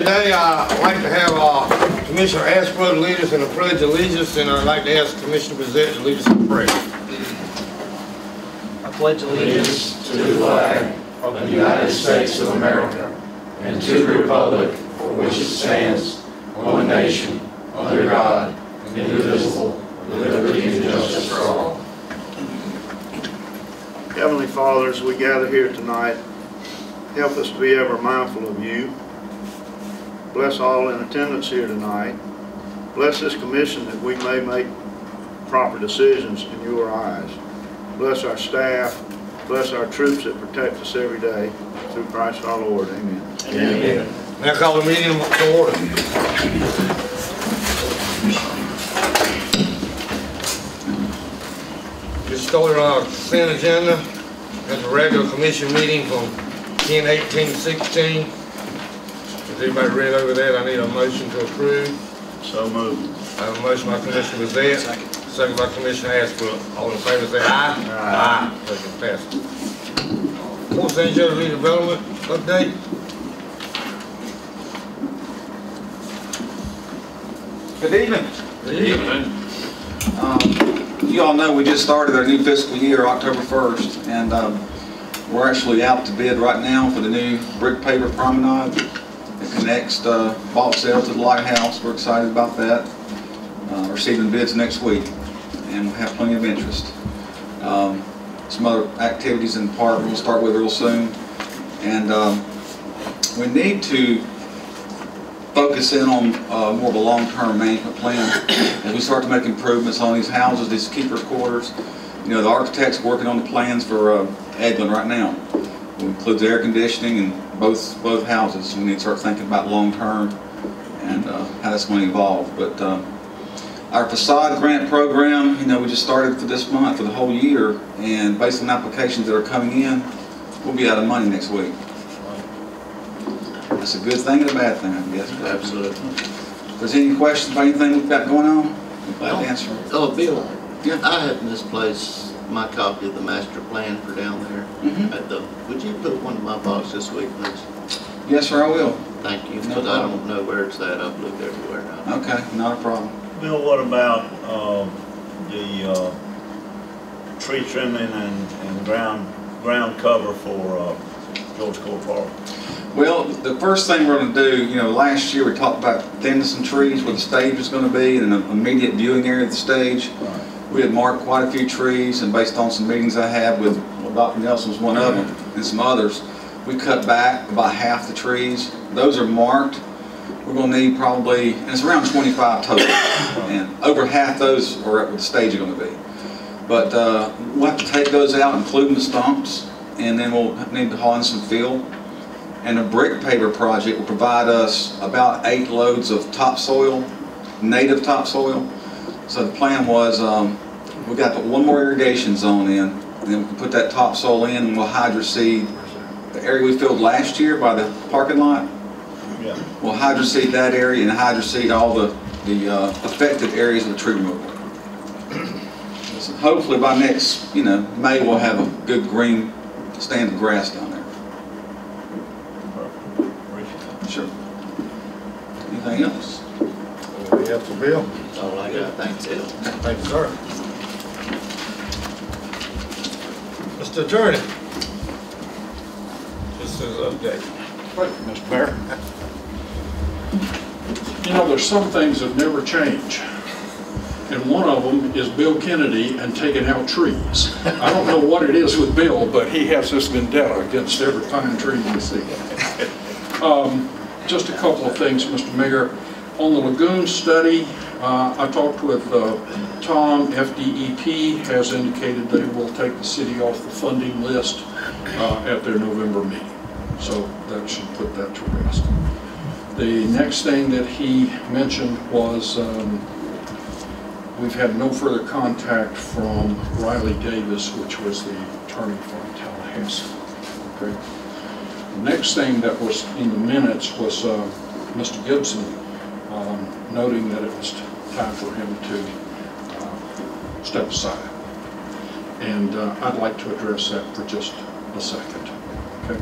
Today I'd like to have Commissioner Ashbrook lead us in the Pledge of Allegiance, and I'd like to ask Commissioner Brissett to lead us in prayer. I pledge allegiance to the flag of the United States of America and to the republic for which it stands, one nation, under God, indivisible, with liberty and justice for all. Heavenly Father, as we gather here tonight, help us to be ever mindful of you. Bless all in attendance here tonight. Bless this commission that we may make proper decisions in your eyes. Bless our staff. Bless our troops that protect us every day. Through Christ our Lord. Amen. Amen. May I call the meeting to order. Just started our consent agenda. That's a regular commission meeting from 10/18/16. Has everybody read over that? I need a motion to approve. So moved. I have a motion by Commissioner Brissett, second by Commissioner Ashbrook. All in favor say aye. Aye. Motion passes. Port St. Joe redevelopment update. Good evening. Good evening. You all know we just started our new fiscal year October 1st, and we're actually out to bid right now for the new brick paver promenade that connects Boxell to the lighthouse. We're excited about that. Receiving bids next week, and we'll have plenty of interest. Some other activities in the park we'll start with real soon, and we need to focus in on more of a long-term management plan as we start to make improvements on these houses, these keepers' quarters. You know, the architect's working on the plans for Eglin right now. It includes air conditioning in both houses. We need to start thinking about long-term and how that's going to evolve. But our facade grant program, you know, we just started for this month for the whole year, and based on applications that are coming in, we'll be out of money next week. That's a good thing and a bad thing, I guess. Absolutely. If there's any questions about anything we've got going on, we'd like to answer them. Oh, Bill, Yeah. I have misplaced my copy of the master plan for down there. Would you put one in my box this week, please? Yes, sir, I will. Thank you, No because I problem. don't know where it's at. I've looked everywhere now. Okay, not a problem. Bill, what about the tree trimming and ground cover for George Cole Park? Well, the first thing we're going to do, you know, last year we talked about thinning some trees where the stage was going to be and an immediate viewing area of the stage. Right. We had marked quite a few trees, and based on some meetings I had with, well, Dr. Nelson was one of them, and some others, we cut back about half the trees. Those are marked. We're going to need probably, and it's around 25 total, and over half those are at what the stage is going to be. But we'll have to take those out, including the stumps, and then we'll need to haul in some fill. And a brick paver project will provide us about 8 loads of topsoil, native topsoil. So the plan was, we got one more irrigation zone in, and then we can put that topsoil in, and we'll hydroseed the area we filled last year by the parking lot. Yeah. We'll hydroseed that area and hydroseed all the affected areas of the tree removal. So hopefully by next, May we'll have a good green stand of grass down there. Sure. Anything else? We have to Bill. That's all I got. Thanks, Bill. Thank you, sir. Mr. Attorney. This is an update. Thank you, Mr. Mayor. You know, there's some things that never change. And one of them is Bill Kennedy and taking out trees. I don't know what it is with Bill, but he has this vendetta against every pine tree we see. Just a couple of things, Mr. Mayor. On the lagoon study, I talked with Tom. FDEP has indicated they will take the city off the funding list at their November meeting. So that should put that to rest. The next thing that he mentioned was we've had no further contact from Riley Davis, which was the attorney from Tallahassee. Okay. The next thing that was in the minutes was Mr. Gibson noting that it was time for him to step aside. And I'd like to address that for just a second. Okay.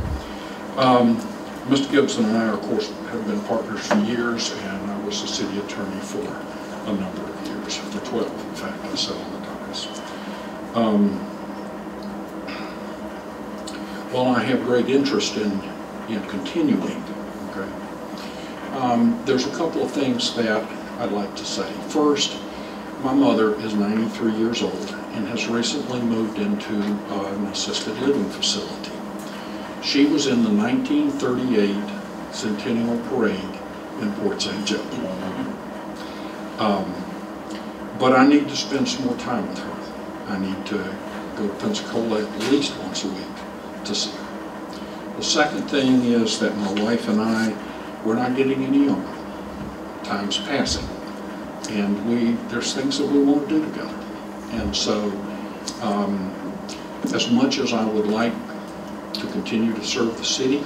Mr. Gibson and I, of course, have been partners for years, and I was the city attorney for a number of years, for 12, in fact, I sat on the dais. Well, I have great interest in continuing, okay? There's a couple of things that I'd like to say. First, my mother is 93 years old and has recently moved into an assisted living facility. She was in the 1938 Centennial Parade in Port St. Joe. But I need to spend some more time with her. I need to go to Pensacola at least once a week to see her. The second thing is that my wife and I, we're not getting any younger. Time's passing. And there's things that we want to do together. And so, as much as I would like to continue to serve the city,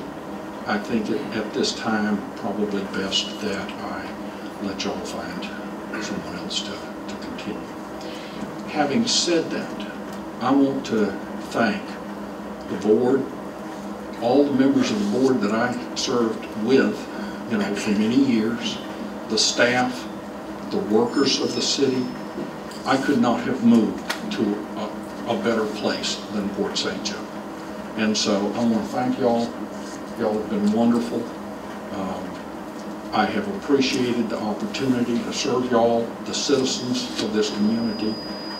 I think at this time, probably best that I let y'all find someone else to continue. Having said that, I want to thank the board, all the members of the board that I served with, for many years, the staff, the workers of the city. I could not have moved to a better place than Port St. Joe. And so I want to thank y'all. Y'all have been wonderful. I have appreciated the opportunity to serve y'all, the citizens of this community.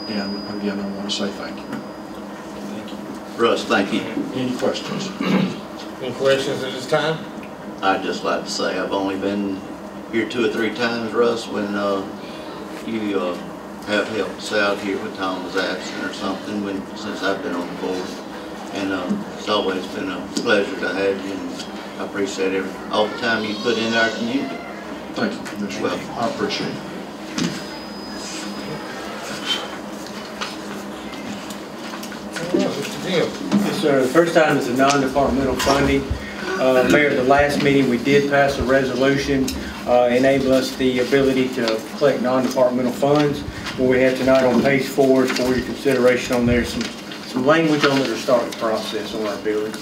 And again, I want to say thank you. Thank you. Russ, thank you. Any questions? Any questions at this time? I'd just like to say I've only been here 2 or 3 times, Russ, when you have helped us out here when Tom was absent or something since I've been on the board. And it's always been a pleasure to have you, and I appreciate all the time you put in our community. Thank you, Commissioner. Well, I appreciate it. Mr. Jim. Yes, sir. The first item is the non-departmental funding. Mayor, at the last meeting, we did pass a resolution, enable us the ability to collect non-departmental funds. What we have tonight on page 4 is for your consideration on there, some language on it to start the process on our building.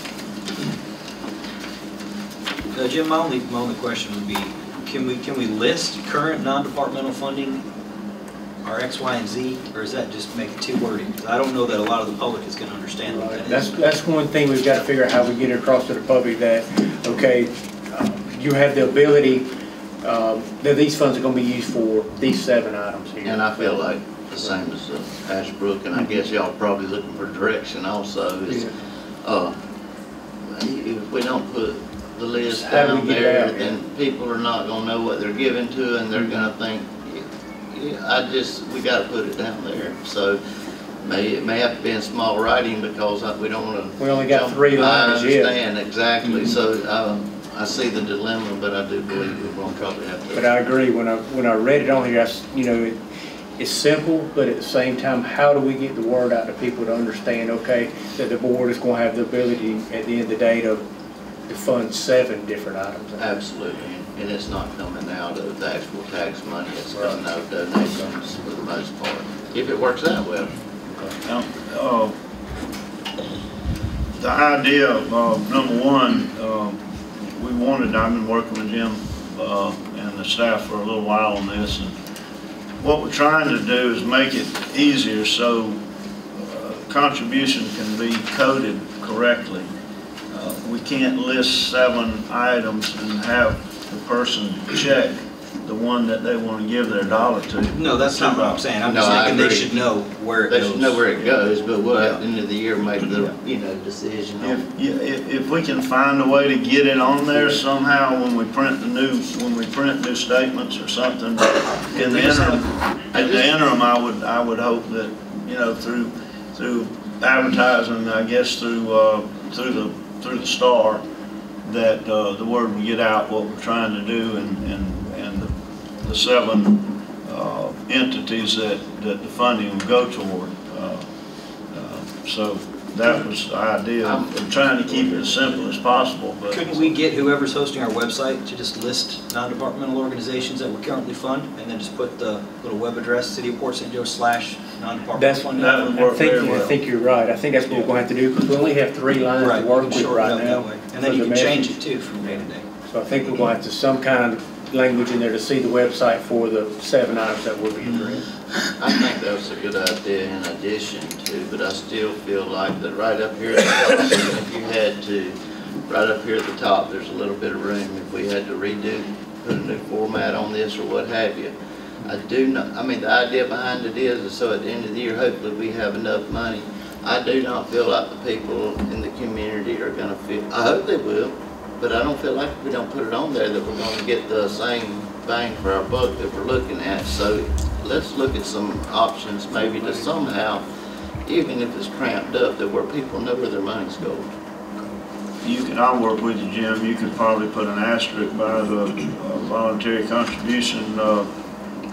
Jim, my only question would be, can we list current non-departmental funding, or X, Y, and Z, or is that just make it too wordy? Because I don't know that a lot of the public is going to understand what that is. That's one thing we've got to figure out how we get it across to the public that, okay, you have the ability that these funds are going to be used for these 7 items here. And I feel like the same as Ashbrook, and I guess y'all probably looking for direction also, is if we don't put the list down there, then people are not going to know what they're giving to, and they're going to think, we got to put it down there. So it may have to be in small writing because we don't want to. We only got 3 lines yet. I understand, exactly. So I see the dilemma, but I do believe we're going to probably have to. But I agree, when I read it on here, it's simple, but at the same time, how do we get the word out to people to understand, okay, that the board is going to have the ability at the end of the day to fund 7 different items? Absolutely, and it's not coming out of the actual tax money, it's coming out of donations for the most part, if it works out well. The idea of, number one, I've been working with Jim and the staff for a little while on this, and what we're trying to do is make it easier so contribution can be coded correctly. We can't list 7 items and have the person check the one that they want to give their dollar to. No, that's not what I'm saying. I'm just thinking they should know where it goes. They should know where it goes, but we'll at the end of the year make the decision. If we can find a way to get it on there somehow when we print new statements or something in the interim. At the interim, I would hope that through advertising, I guess through the Star, that the word would get out what we're trying to do, and the 7 entities that the funding will go toward. So that was the idea, of trying to keep it as simple as possible, but. Couldn't we get whoever's hosting our website to just list non-departmental organizations that we currently fund, and then just put the little web address, City of Port St. Joe /non-departmental That's, funding? That would work very well. I think you're right. I think that's what we're going to have to do, because we only have 3 lines Right, to work we with can shorten it right up now. that way. And then you for the can change message. it too from day to day. So I think we're going to have to some kind of language in there to see the website for the 7 items that will be addressed. I think that was a good idea in addition to, but I still feel like that right up here at the top, even if you had to, right up here at the top, there's a little bit of room if we had to redo, put a new format on this or what have you. I do not, I mean, the idea behind it is so at the end of the year, hopefully we have enough money. I do not feel like the people in the community are gonna feel, I hope they will, but I don't feel like if we don't put it on there that we're gonna get the same bang for our buck that we're looking at. So let's look at some options maybe to somehow, even if it's cramped up, that where people know where their money's going. You can, I'll work with you, Jim. You could probably put an asterisk by the voluntary contribution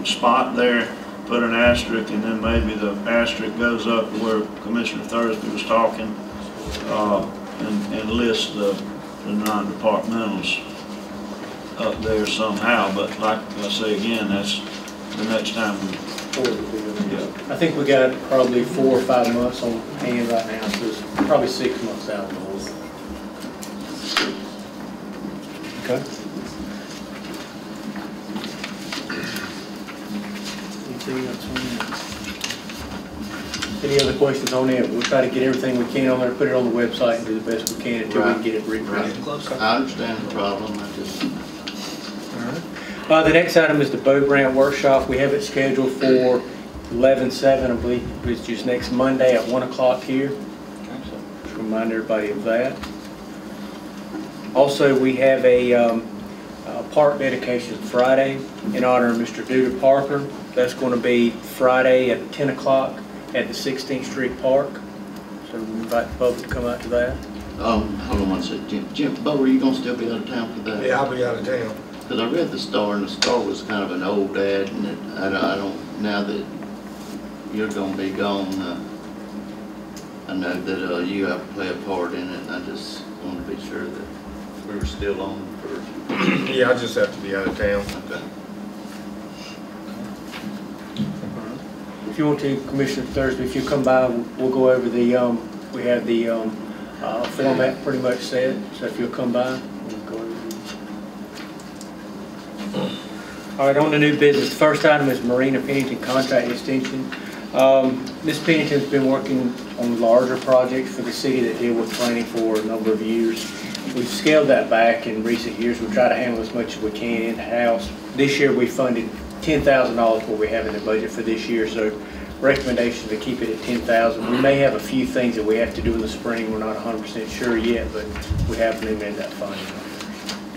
spot there, put an asterisk, and then maybe the asterisk goes up to where Commissioner Thursby was talking, and list the non-departmentals up there somehow. But like I say again, that's the next time we. I think we got probably 4 or 5 months on hand right now, so it's probably 6 months out. Okay. Anything else on that? Any other questions on that? We'll try to get everything we can on there, put it on the website, and do the best we can until we can get it written. Right. I understand the problem, I just. The next item is the boat ramp workshop. We have it scheduled for 11/7, I believe, which is next Monday at 1 o'clock here. So just remind everybody of that. Also, we have a park dedication Friday in honor of Mr. Duda Parker. That's going to be Friday at 10 o'clock at the 16th Street Park. So we invite the public to come out to that. Hold on one second. Jim, Bo, are you gonna still be out of town for that? Yeah, I'll be out of town. Because I read the Star, and the Star was kind of an old ad, and I don't, now that you're gonna be gone, I know that you have to play a part in it, and I just want to be sure that we were still on for. Yeah, I just have to be out of town. Okay. If you want to, Commissioner Thursby, if you come by, we'll go over the, we have the format pretty much set, so if you'll come by, we'll go over it. All right, on the new business, the first item is Marina Pennington contract extension. Ms. Pennington's been working on larger projects for the city that deal with planning for a number of years. We've scaled that back in recent years. We try to handle as much as we can in-house. This year we funded $10,000 what we have in the budget for this year, so recommendation to keep it at $10,000. We may have a few things that we have to do in the spring. We're not 100% sure yet, but we have limited that funding.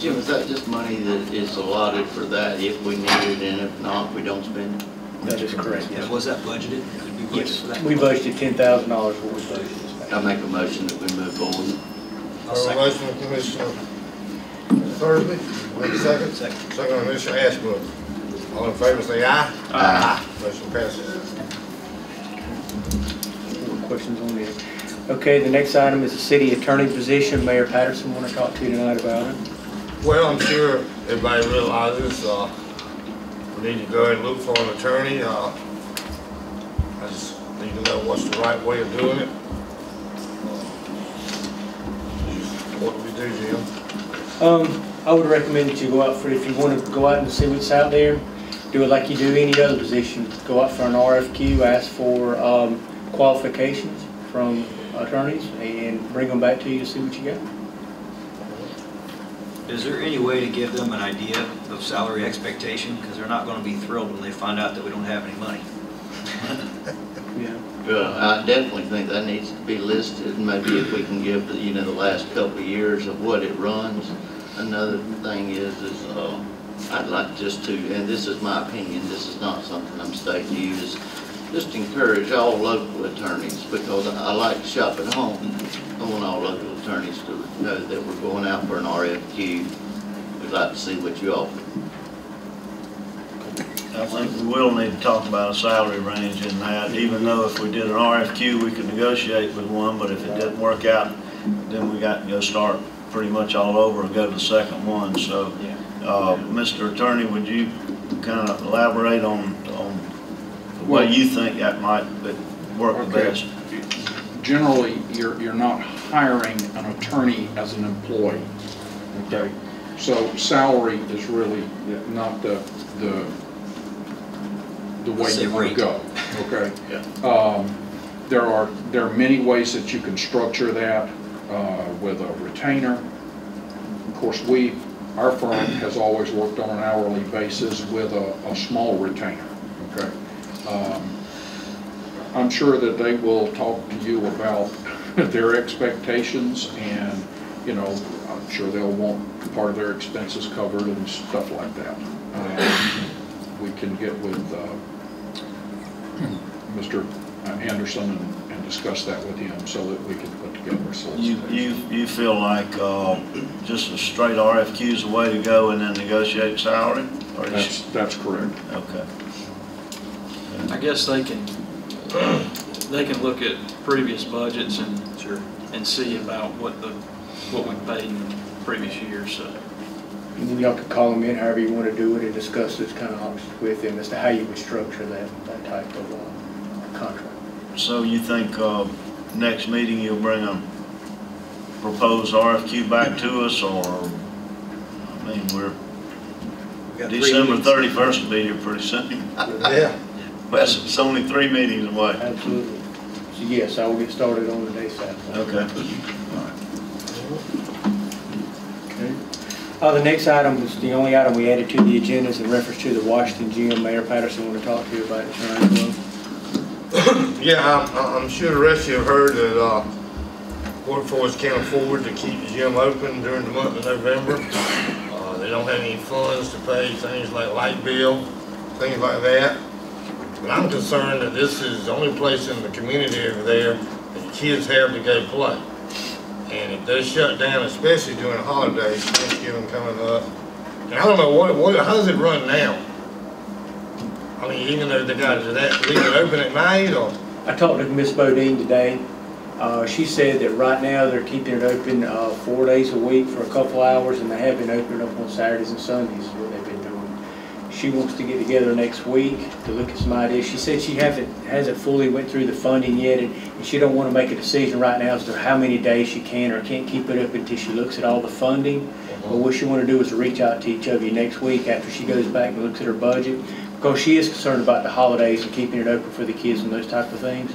Jim, is that just money that is allotted for that if we need it, and if not, we don't spend it? That is correct. Yeah, was that budgeted? Did we budget Yes, for that? we budgeted $10,000 what we budgeted. I make a motion that we move forward. Our motion from Commissioner Thursby, wait a second. Second. Second by Mr. Ashbrook. All in favor say aye. Aye. Motion passes. More questions on this? Okay, the next item is the city attorney position. Mayor Patterson want to talk to you tonight about it. Well, I'm sure everybody realizes we need to go and look for an attorney. I just need to know what's the right way of doing it. What do we do, Jim? I would recommend that you go out for, if you want to go out and see what's out there, do it like you do any other position. Go out for an RFQ, ask for qualifications from attorneys, and bring them back to you to see what you got. Is there any way to give them an idea of salary expectation? Because they're not going to be thrilled when they find out that we don't have any money. Yeah. Well, I definitely think that needs to be listed, and maybe if we can give the, the last couple of years of what it runs. Another thing is I'd like just to, and this is my opinion, this is not something I'm stating to you, is just encourage all local attorneys, because I like to shop at home. I want all local attorneys to know that we're going out for an RFQ. We'd like to see what you offer. I think we will need to talk about a salary range in that, even though if we did an RFQ, we could negotiate with one, but if it didn't work out, then we got to go start pretty much all over and go to the second one. So, Mr. Attorney, would you kind of elaborate on the way you think that might work the best? Generally, you're not hiring an attorney as an employee, okay? So salary is really not the way you want to go, okay? There are many ways that you can structure that with a retainer. Of course, our firm has always worked on an hourly basis with a small retainer, okay? I'm sure that they will talk to you about their expectations, and I'm sure they'll want part of their expenses covered and stuff like that. We can get with Mr. Anderson and discuss that with him so that we can put together a solicitation. You feel like just a straight RFQ is the way to go and then negotiate salary? That's correct. Okay. I guess they can look at previous budgets and see about what we paid in previous years. So. And then y'all could call them in however you want to do it and discuss this kind of options with them as to how you would structure that type of contract. So you think next meeting you'll bring a proposed RFQ back to us, or, I mean, December 31st will be here pretty soon. Yeah. Well, it's only 3 meetings away. Absolutely. So yes, I will get started on the day Saturday. Okay. The next item was the only item we added to the agenda is in reference to the Washington gym. Mayor Patterson want to talk to you about it tonight. Yeah, I'm sure the rest of you have heard that Workforce can't afford to keep the gym open during the month of November. They don't have any funds to pay things like light bill, things like that. But I'm concerned that this is the only place in the community over there that the kids have to go play. And if they shut down, especially during the holidays, Thanksgiving coming up, and I don't know how does it run now? I mean, even though they got leave it open at night, or? I talked to Miss Bodine today. She said that right now they're keeping it open 4 days a week for a couple hours, and they have been opening up on Saturdays and Sundays is what they've been doing. She wants to get together next week to look at some ideas. She said she hasn't fully went through the funding yet, and she don't want to make a decision right now as to how many days she can or can't keep it up until she looks at all the funding. But what she want to do is reach out to each of you next week after she goes back and looks at her budget, because she is concerned about the holidays and keeping it open for the kids and those type of things.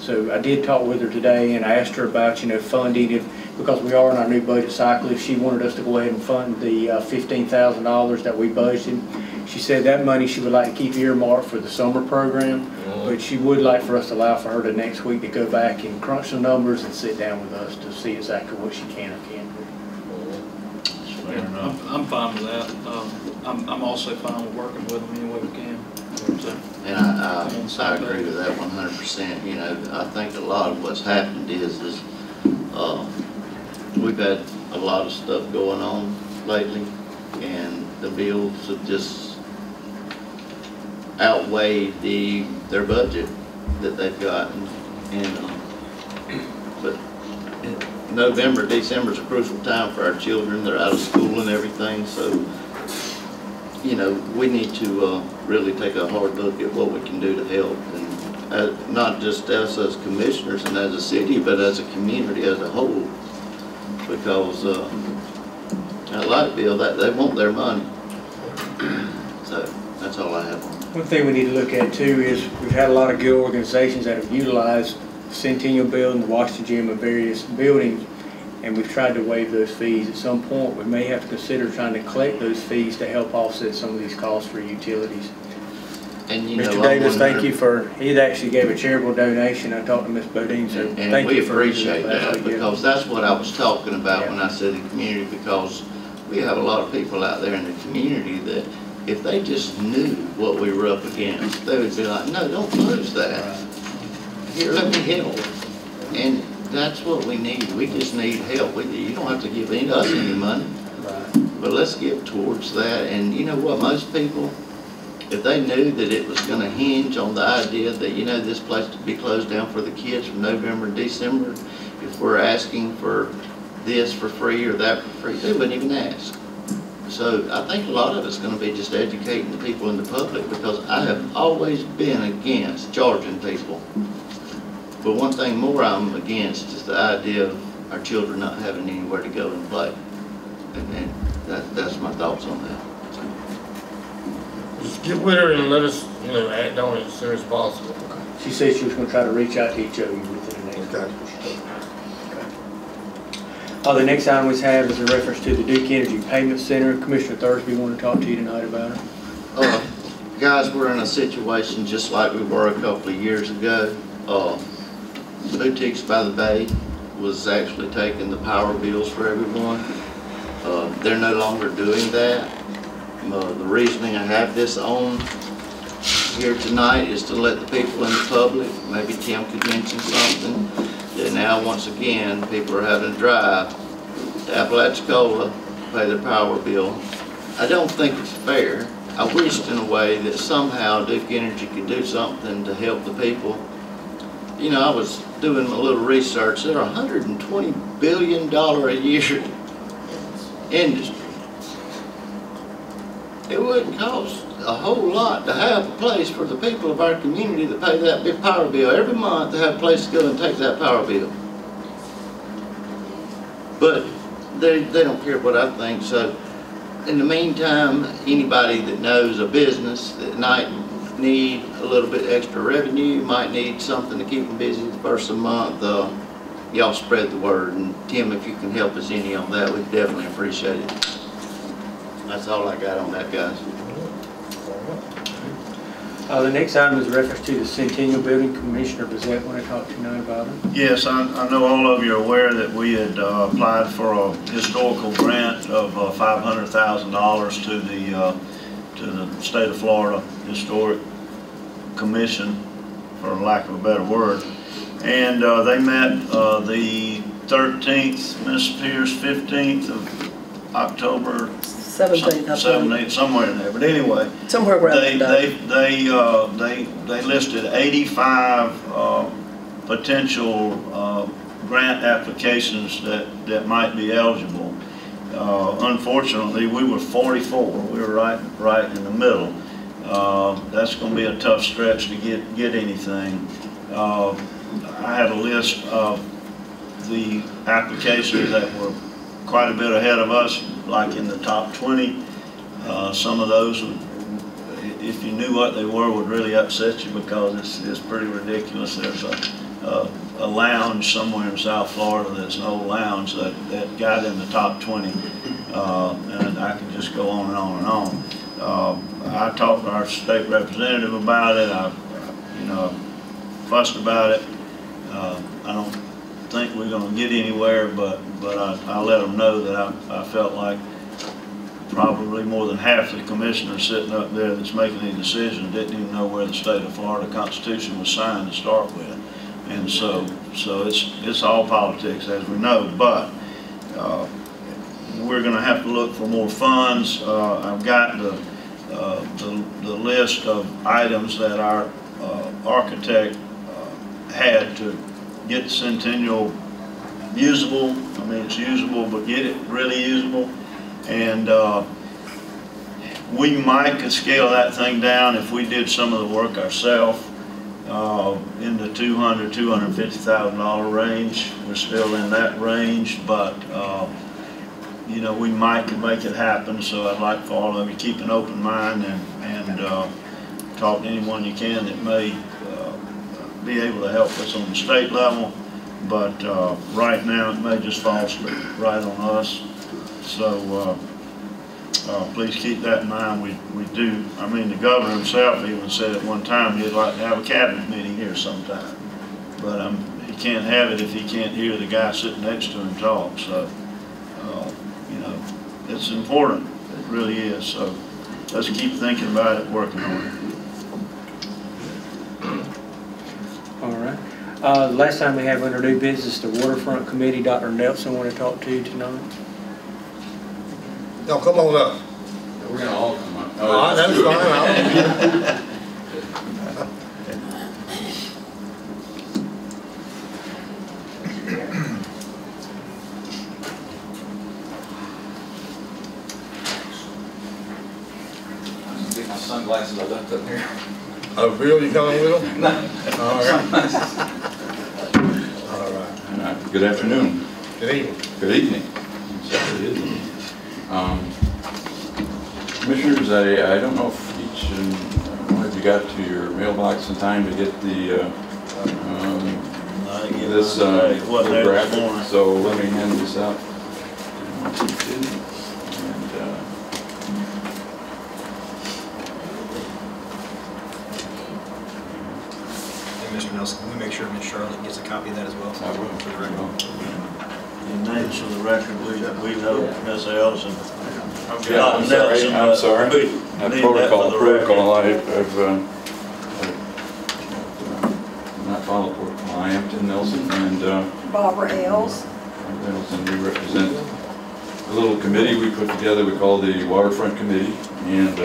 So I did talk with her today, and I asked her about funding, because we are in our new budget cycle, if she wanted us to go ahead and fund the $15,000 that we budgeted. She said that money she would like to keep earmarked for the summer program, but she would like for us to allow for her to next week to go back and crunch some numbers and sit down with us to see exactly what she can or can't do. I'm fine with that. I'm also fine with working with them any way we can. So, and I agree with that 100%. I think a lot of what's happened is we've had a lot of stuff going on lately, and the bills have just outweighed their budget that they've gotten. But November, December is a crucial time for our children. They're out of school and everything, so we need to really take a hard look at what we can do to help, and not just us as commissioners and as a city, but as a community as a whole, because that light bill, they want their money. So that's all I have on that. One thing we need to look at too is we've had a lot of good organizations that have utilized the Centennial Building, the Washington Gym, and various buildings, and we've tried to waive those fees. At some point, we may have to consider trying to collect those fees to help offset some of these costs for utilities. And Mr. Davis, thank you he actually gave a charitable donation. I talked to Ms. Bodine, so thank you for we appreciate that, because that's what I was talking about when I said the community, because we have a lot of people out there in the community that if they just knew what we were up against, they would be like, no, don't lose that. Here, let me help. And that's what we need. We just need help with you. You don't have to give us any money, but let's give towards that. And you know what, most people, if they knew that it was gonna hinge on the idea that, you know, this place to be closed down for the kids from November and December, if we're asking for this for free or that for free, they wouldn't even ask. So I think a lot of it's gonna be just educating the people in the public, because I have always been against charging people. But one thing more I'm against is the idea of our children not having anywhere to go and play. And that's my thoughts on that. Just get with her and let us, you know, act on it as soon as possible. She said she was gonna try to reach out to each of you within the next Okay. week. The next item we have is a reference to the Duke Energy Payment Center. Commissioner Thursby want to talk to you tonight about it. Guys, we're in a situation just like we were a couple of years ago. Boutiques by the Bay was actually taking the power bills for everyone. They're no longer doing that. The reasoning I have this on here tonight is to let the people in the public, maybe Tim could mention something, that now once again people are having to drive to Apalachicola to pay their power bill. I don't think it's fair. I wished in a way that somehow Duke Energy could do something to help the people. You know, I was doing a little research. They're a $120 billion a year industry. It wouldn't cost a whole lot to have a place for the people of our community to pay that big power bill every month, to have a place to go and take that power bill. But they don't care what I think. So in the meantime, anybody that knows a business that might need a little bit extra revenue, might need something to keep them busy the first of the month, y'all spread the word. And Tim, if you can help us any on that, we'd definitely appreciate it. That's all I got on that, guys. The next item is a reference to the Centennial Building. Commissioner Bezette want to talk tonight about it. Yes, I know all of you are aware that we had applied for a historical grant of $500,000 to the State of Florida Historic Commission, for lack of a better word. And they met the 13th, Ms. Pierce, 15th of October, 17th, somewhere in there. But anyway, somewhere around they listed 85 potential grant applications that might be eligible. Unfortunately, we were 44. We were right in the middle. That's going to be a tough stretch to get anything. I had a list of the applications that were quite a bit ahead of us, like in the top 20. Some of those, if you knew what they were, would really upset you, because it's pretty ridiculous. There's a lounge somewhere in South Florida that's an old lounge that got in the top 20, and I can just go on and on and on. I talked to our state representative about it. I fussed about it. I don't think we're going to get anywhere, but I let them know that I felt like probably more than half the commissioners sitting up there that's making these decisions didn't even know where the state of Florida Constitution was signed to start with. And so it's all politics, as we know, but we're going to have to look for more funds. I've got the list of items that our architect had to get the Centennial usable. I mean, it's usable, but get it really usable. And we might could scale that thing down if we did some of the work ourselves in the $200,000 to $250,000 range. We're still in that range, but you know, we might could make it happen. So I'd like for all of you to keep an open mind and talk to anyone you can that may be able to help us on the state level. But right now it may just fall right on us. So please keep that in mind. We do. I mean, the governor himself even said at one time he'd like to have a cabinet meeting here sometime. But he can't have it if he can't hear the guy sitting next to him talk. So you know, it's important. It really is. So let's keep thinking about it, working on it. All right. The last time we have under new business, the Waterfront Committee. Dr. Nelson want to talk to you tonight. No, come on up. We're going to all come up. All right, That's fine. Get my sunglasses I left up here. Oh, Bill, you coming with them? No. All right. All right. Good afternoon. Good evening. Good evening. Commissioners, I don't know if each one of you got to your mailbox in time to get the this little graphic, so let me hand this out. Mr. Nelson, can we make sure Ms. Charlotte gets a copy of that as well? I will. For the record. Your names for the record, we know Ms. Ellison. Yeah, I'm sorry. I'm sorry. That protocol. I've not followed protocol. I am Tim Nelson, and Barbara Ells. Nelson, we represent a little committee we put together. We call the Waterfront Committee, and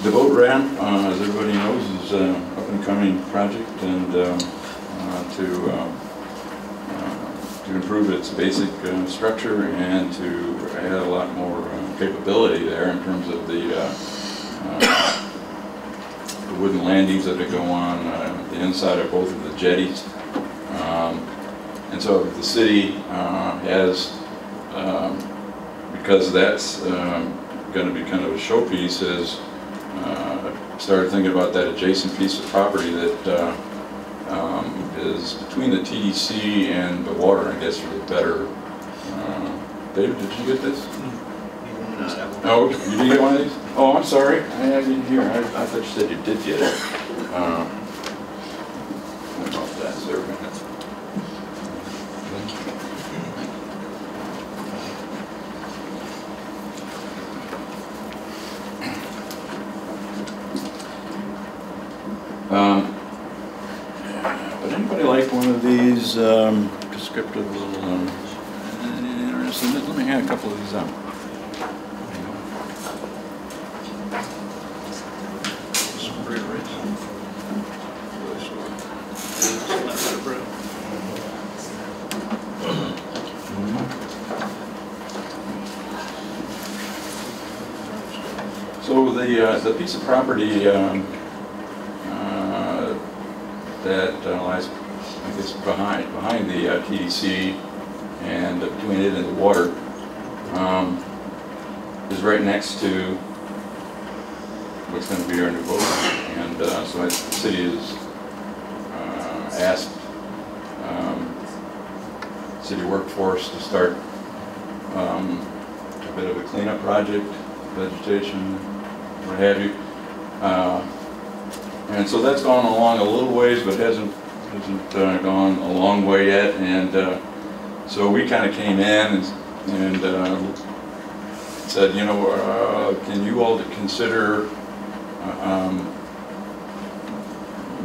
the boat ramp, as everybody knows, is an up-and-coming project, and to improve its basic structure and to add a lot more capability there in terms of the wooden landings that go on the inside of both of the jetties. And so the city has, because that's going to be kind of a showpiece, has started thinking about that adjacent piece of property that is between the TDC and the water, I guess, for the better. David, did you get this? Oh, you did get one of these? Oh, I'm sorry. I didn't hear. I thought you said you did get it. What about that, sir? Would anybody like one of these descriptive little interesting? Let me hand a couple of these out. So the piece of property that lies, I guess, behind the TDC and between it and the water is right next to what's going to be our new boat ramp. And so the city has asked city workforce to start a bit of a cleanup project, vegetation, what have you. And so that's gone along a little ways, but hasn't gone a long way yet. And so we kind of came in and said, you know, can you all consider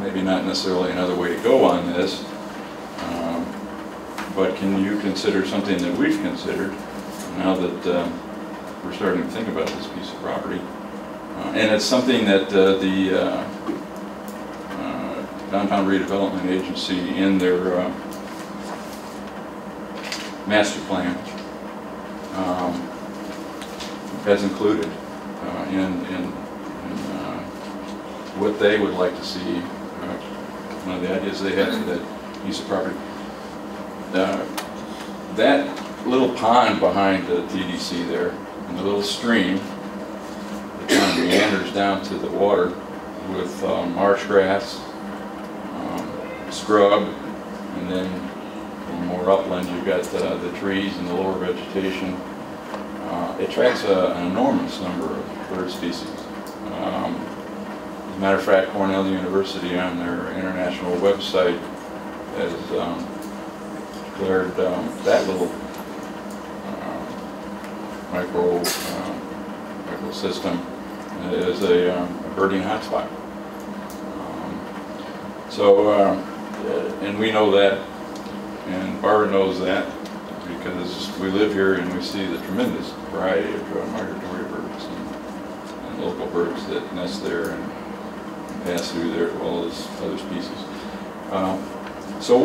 maybe not necessarily another way to go on this, but can you consider something that we've considered now that we're starting to think about this piece of property? And it's something that the Downtown Redevelopment Agency in their master plan has included in what they would like to see. One of the ideas they had for that piece of property. That little pond behind the TDC there, and the little stream that kind of meanders down to the water with marsh grass, scrub, and then a little more upland you've got the trees and the lower vegetation. It attracts an enormous number of bird species. As a matter of fact, Cornell University on their international website has declared that little microsystem as a birding hotspot. And we know that and Barbara knows that because we live here and we see the tremendous variety of migratory birds and local birds that nest there and pass through there as well as other species. So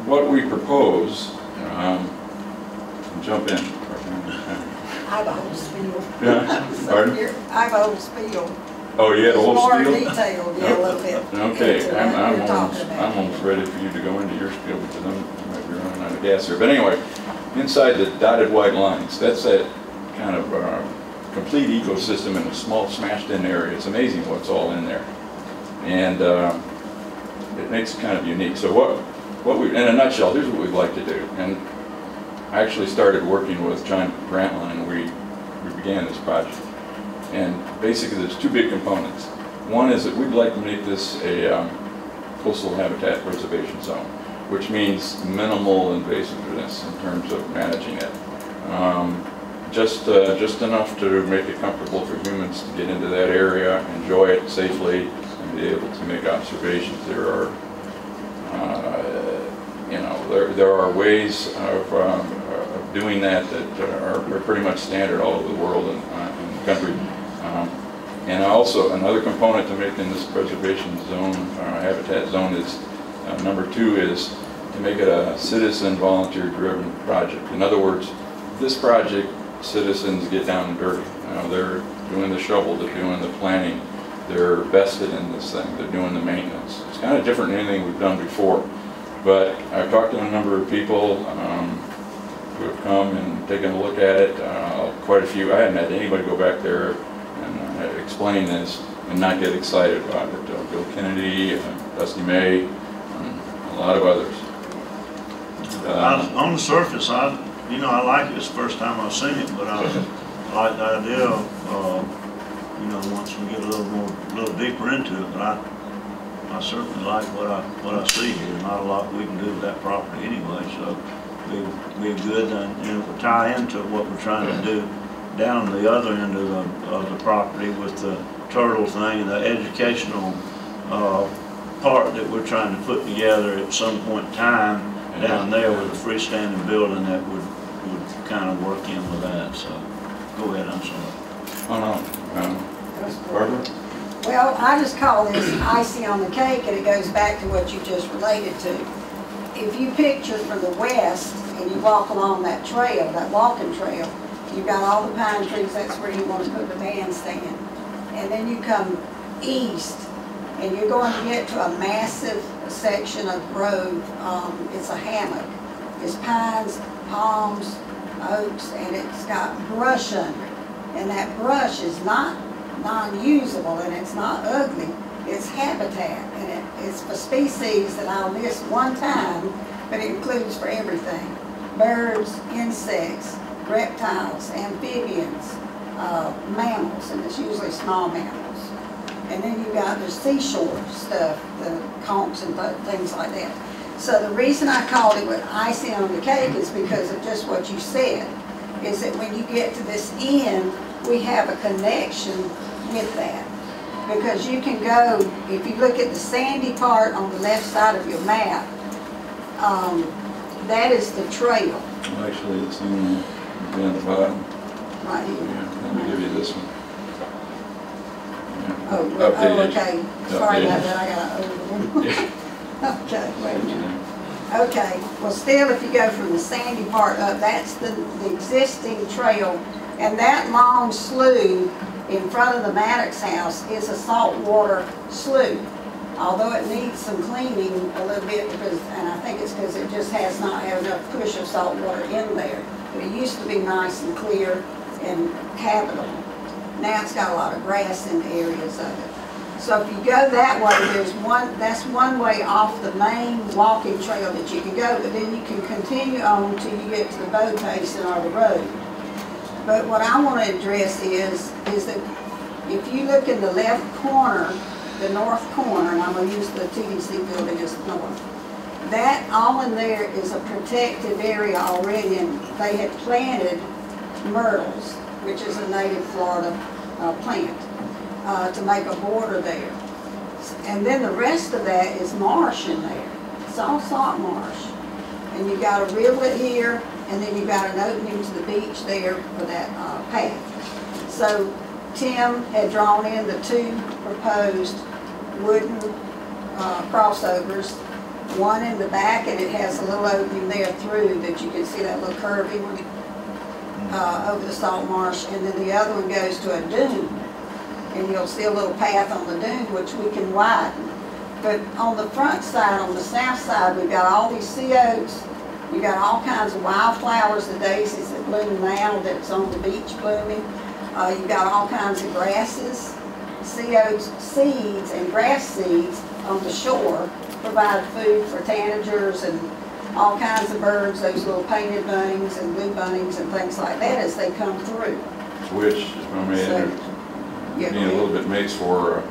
what we propose, jump in. I have a whole spiel. Yeah, pardon? I have a whole spiel. Oh, you had a whole More spiel? detailed, yeah, a little bit. Okay, into what I'm you're talking about. almost ready for you to go into your spiel because I might be running out of gas here. But anyway, inside the dotted white lines, that's that kind of complete ecosystem in a small smashed in area. It's amazing what's all in there. And it makes it kind of unique. So what we, in a nutshell, here's what we'd like to do. And I actually started working with John Grantline. We began this project. And basically there's two big components. One is that we'd like to make this a coastal habitat preservation zone, which means minimal invasiveness in terms of managing it. Just enough to make it comfortable for humans to get into that area, enjoy it safely, and be able to make observations. There are, there are ways of doing that are pretty much standard all over the world and in the country. And also another component to making this preservation zone, habitat zone, is number two is to make it a citizen volunteer-driven project. In other words, this project, citizens get down and dirty. They're doing the shovel, they're doing the planning, they're vested in this thing, they're doing the maintenance. It's kind of different than anything we've done before. But I've talked to a number of people who have come and taken a look at it. Quite a few. I haven't had anybody go back there and explain this and not get excited about it. Bill Kennedy, Dusty May, and a lot of others. On the surface, I like it. It's the first time I've seen it, but I like the idea of, once we get a little deeper into it. But I certainly like what I see here. Not a lot we can do with that property anyway, so be good, and it will tie into what we're trying to do down the other end of the property with the turtle thing, the educational part that we're trying to put together at some point in time down there with a freestanding building that would kind of work in with that. So go ahead, I'm sorry. Oh no, Barbara? Well, I just call this icing on the cake, and it goes back to what you just related to. If you picture from the west and you walk along that trail, that walking trail, you've got all the pine trees, that's where you want to put the bandstand. And then you come east and you're going to get to a massive section of road. It's a hammock. It's pines, palms, oaks, and it's got brush under it. And that brush is not non-usable and it's not ugly. It's habitat, and it's for species that I'll list one time, but it includes for everything. Birds, insects, reptiles, amphibians, mammals, and it's usually small mammals. And then you've got the seashore stuff, the conchs and things like that. So the reason I called it with icing on the cake is because of just what you said, is that when you get to this end, we have a connection with that. Because you can go, if you look at the sandy part on the left side of your map, that is the trail. Well, actually, it's in the bottom. Right here. Yeah, let me give you this one. Yeah. Oh, okay. Sorry Updated. about that, I got an older one. Yeah. Okay, wait a minute. Okay, well still, if you go from the sandy part up, that's the existing trail. And that long slough in front of the Maddox house is a saltwater slough. Although it needs some cleaning a little bit, because, and I think it's because it just has not had enough push of salt water in there. But it used to be nice and clear and habitable. Now it's got a lot of grass in the areas of it. So if you go that way, that's one way off the main walking trail that you can go, but then you can continue on until you get to the boat basin or the road. But what I want to address is that if you look in the left corner, the north corner, and I'm going to use the TDC building as the north, that all in there is a protected area already, and they had planted myrtles, which is a native Florida plant, to make a border there. And then the rest of that is marsh in there. It's all salt marsh. And you've got a rivulet here, and then you've got an opening to the beach there for that path. So Tim had drawn in the two proposed wooden crossovers, one in the back, and it has a little opening there through that you can see that little curving over the salt marsh, and then the other one goes to a dune, and you'll see a little path on the dune which we can widen. But on the front side, on the south side, we've got all these sea oaks. You've got all kinds of wildflowers, the daisies that bloom now that's on the beach blooming. You've got all kinds of grasses. Sea oaks seeds and grass seeds on the shore provide food for tanagers and all kinds of birds, those little painted bunnings and blue bunnings and things like that as they come through. Which, if I may being a little bit makes for a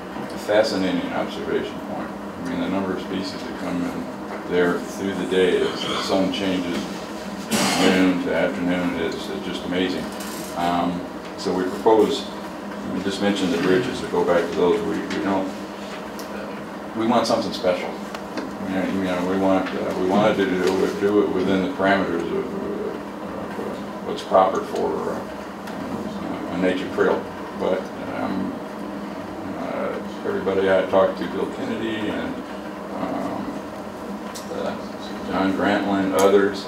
fascinating observation point. I mean, the number of species that come in there through the day as the sun changes noon to afternoon is just amazing. So we propose, we just mentioned the bridges, to go back to those, we want something special. You know, we want to do it within the parameters of what's proper for a nature trail. But everybody I talked to, Bill Kennedy and John Grantland, others,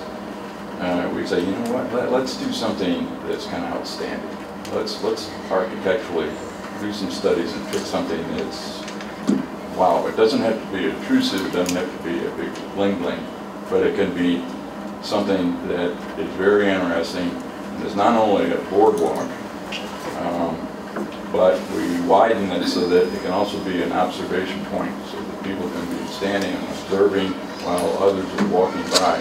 we say, you know what? Let's do something that's kind of outstanding. Let's architecturally do some studies and pick something that's, wow, it doesn't have to be intrusive, it doesn't have to be a big bling bling, but it can be something that is very interesting and is not only a boardwalk, but we widen it so that it can also be an observation point so that people can be standing and observing while others are walking by.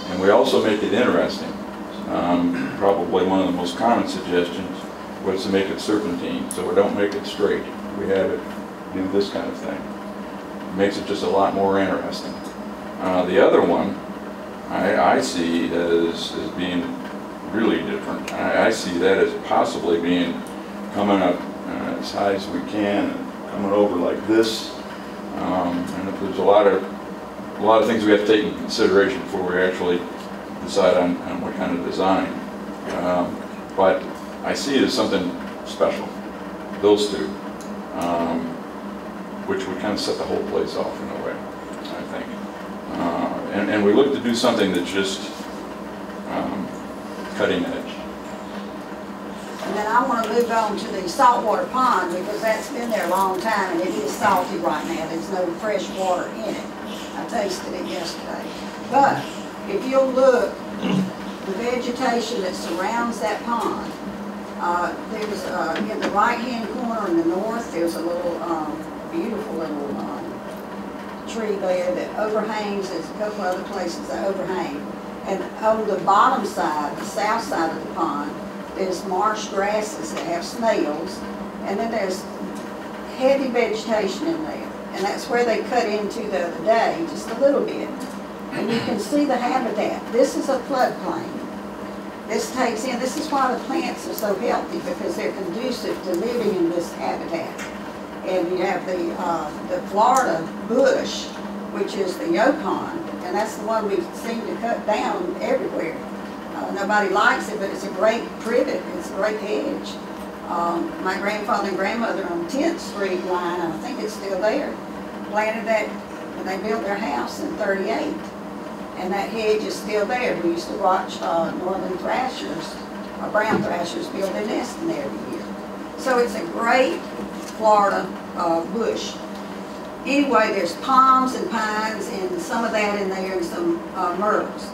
And we also make it interesting. Probably one of the most common suggestions was to make it serpentine, so we don't make it straight. We have it do this kind of thing. It makes it just a lot more interesting. The other one, I see as being really different. I see that as possibly being coming up as high as we can, and coming over like this. And if there's a lot of things we have to take into consideration before we actually decide on what kind of design. But I see it as something special, those two, which would kind of set the whole place off in a way, I think. And we look to do something that's just cutting edge. And then I want to move on to the saltwater pond because that's been there a long time and it is salty right now. There's no fresh water in it. I tasted it yesterday. But if you'll look, the vegetation that surrounds that pond, there's in the right-hand corner in the north, there's a little beautiful little tree there that overhangs. There's a couple other places that overhang. And on the bottom side, the south side of the pond, there's marsh grasses that have snails, and then there's heavy vegetation in there. And that's where they cut into the other day, just a little bit. And you can see the habitat. This is a floodplain. This takes in, this is why the plants are so healthy, because they're conducive to living in this habitat. And you have the Florida bush, which is the Yukon, and that's the one we seem to cut down everywhere. Nobody likes it, but it's a great privet, it's a great hedge. My grandfather and grandmother on 10th Street line, I think it's still there, planted that when they built their house in '38. And that hedge is still there. We used to watch northern thrashers, brown thrashers build their nest in there every year. So it's a great Florida bush. Anyway, there's palms and pines and some of that in there and some myrtles.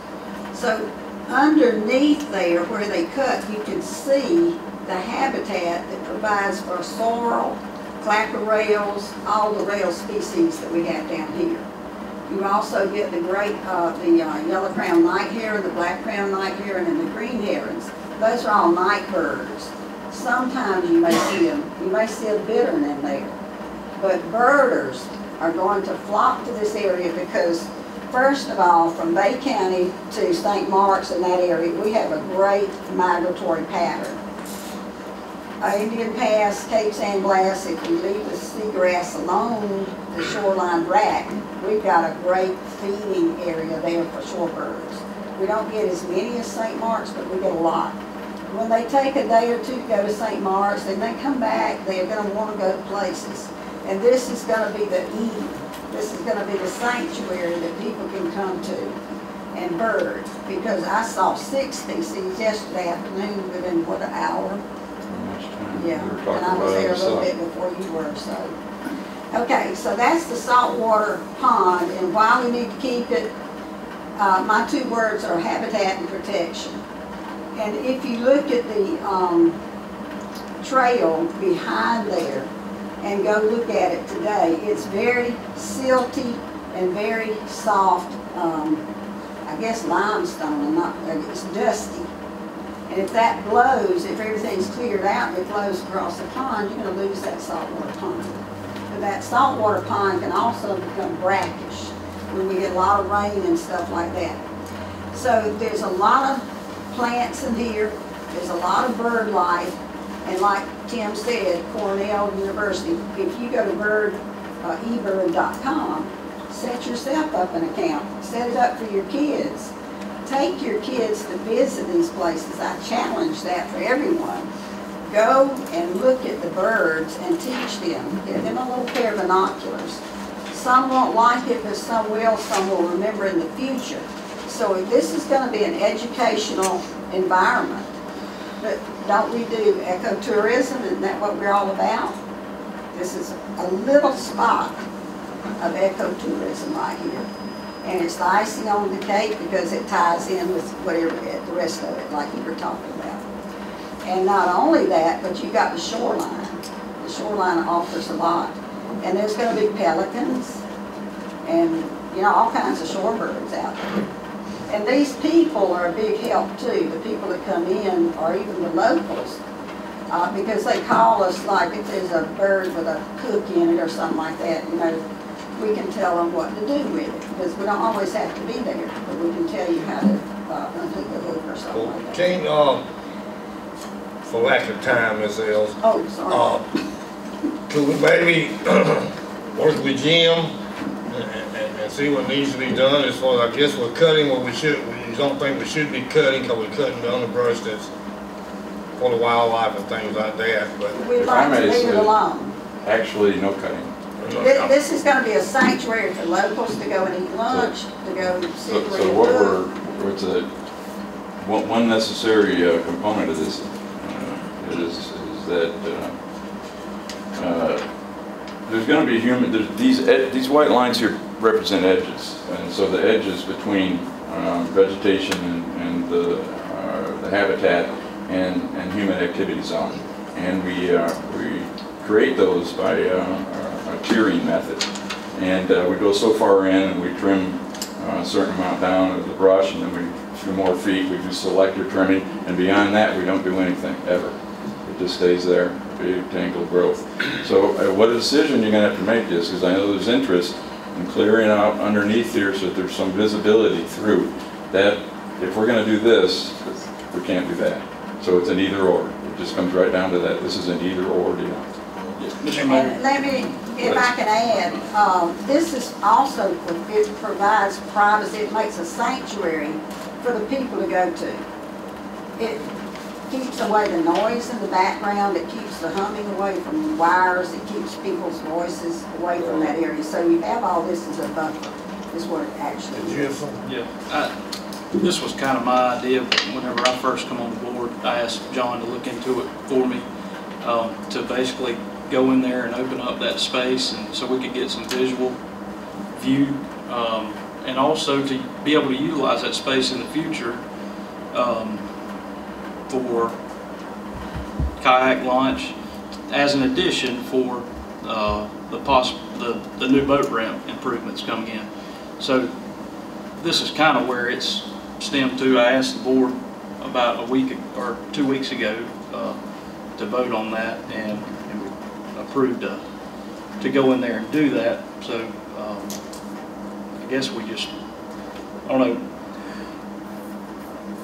So underneath there where they cut, you can see the habitat that provides for sorrel, clapper rails, all the rail species that we have down here. You also get the great, yellow-crowned night heron, the black-crowned night heron, and the green herons. Those are all night birds. Sometimes you may see them. You may see a bittern in there. But birders are going to flock to this area because, first of all, from Bay County to St. Mark's in that area, we have a great migratory pattern. Indian Pass, Cape San Blas, if we leave the seagrass alone, the shoreline rack, we've got a great feeding area there for shorebirds. We don't get as many as St. Mark's, but we get a lot. When they take a day or two to go to St. Mark's, and they come back, they're gonna wanna go to places. And this is gonna be the Eden. This is gonna be the sanctuary that people can come to and bird. Because I saw 6 species yesterday afternoon within, what, an hour? Yeah, and I was there a little bit before you were, so. Okay, so that's the saltwater pond, and why we need to keep it, my 2 words are habitat and protection. And if you look at the trail behind there and go look at it today, it's very silty and very soft, I guess limestone, it's dusty. And if that blows, if everything's cleared out and it blows across the pond, you're gonna lose that saltwater pond. But that saltwater pond can also become brackish when we get a lot of rain and stuff like that. So there's a lot of plants in here, there's a lot of bird life, and like Tim said, Cornell University, if you go to ebird.com, set yourself up an account, set it up for your kids. Take your kids to visit these places. I challenge that for everyone. Go and look at the birds and teach them. Give them a little pair of binoculars. Some won't like it, but some will remember in the future. So this is going to be an educational environment. But don't we do ecotourism? Isn't that what we're all about? This is a little spot of ecotourism right here. And it's the icing on the cake because it ties in with whatever the rest of it, like you were talking about. And not only that, but you got the shoreline. The shoreline offers a lot. And there's going to be pelicans and, you know, all kinds of shorebirds out there. And these people are a big help too, the people that come in, or even the locals, because they call us, like if there's a bird with a hook in it or something like that, you know, we can tell them what to do with it, because we don't always have to be there, but we can tell you how to unhook the hook or something like that. Can, for lack of time, Ms. Els. Oh, sorry. Could we maybe work with Jim and see what needs to be done as far as, I guess we're cutting what we don't think we should be cutting, because we're cutting the underbrush that's for the wildlife and things like that, but. We'd like to leave it alone. Actually, no cutting. This is going to be a sanctuary for locals to go and eat lunch, to go sit where So what's one necessary component of this is that there's going to be these white lines here represent edges, and so the edges between vegetation and the habitat and human activity zone, and we create those by a tiering method, and we go so far in and we trim a certain amount down of the brush, and then we a few more feet, we do selective trimming, and beyond that we don't do anything ever. It just stays there, big tangled growth. So what a decision you're going to have to make is, because I know there's interest in clearing out underneath here so that there's some visibility through that. If we're going to do this, we can't do that. So it's an either or. It just comes right down to that. This is an either or deal. And let me, if I can add, this is also, it provides privacy, it makes a sanctuary for the people to go to. It keeps away the noise in the background, it keeps the humming away from wires, it keeps people's voices away from that area. So you have all this as a buffer, is what it actually is. Yeah, this was kind of my idea whenever I first come on board. I asked John to look into it for me, to basically go in there and open up that space, and so we could get some visual view, and also to be able to utilize that space in the future for kayak launch, as an addition for the new boat ramp improvements coming in. So this is kind of where it's stemmed to. I asked the board about a week or 2 weeks ago to vote on that, and we approved to go in there and do that. So I guess we just, I don't know,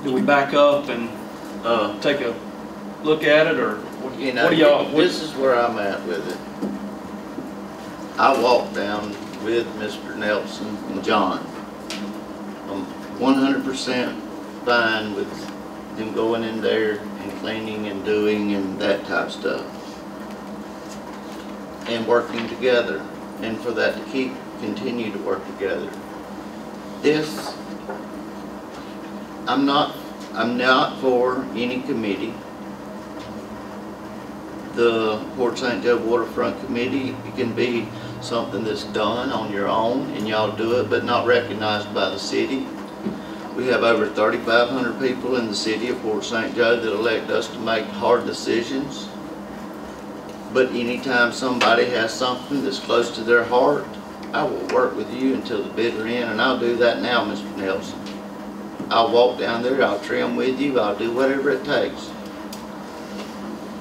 do we back up and take a look at it, or what, you know, what do y'all? This is where I'm at with it. I walked down with Mr. Nelson and John 100% fine with them going in there and cleaning and doing and that type of stuff. And working together, and for that to continue to work together. This, I'm not for any committee. The Port St. Joe Waterfront Committee, it can be something that's done on your own and y'all do it, but not recognized by the city. We have over 3,500 people in the city of Port St. Joe that elect us to make hard decisions. But anytime somebody has something that's close to their heart, I will work with you until the bitter end, and I'll do that now, Mr. Nelson. I'll walk down there, I'll trim with you, I'll do whatever it takes.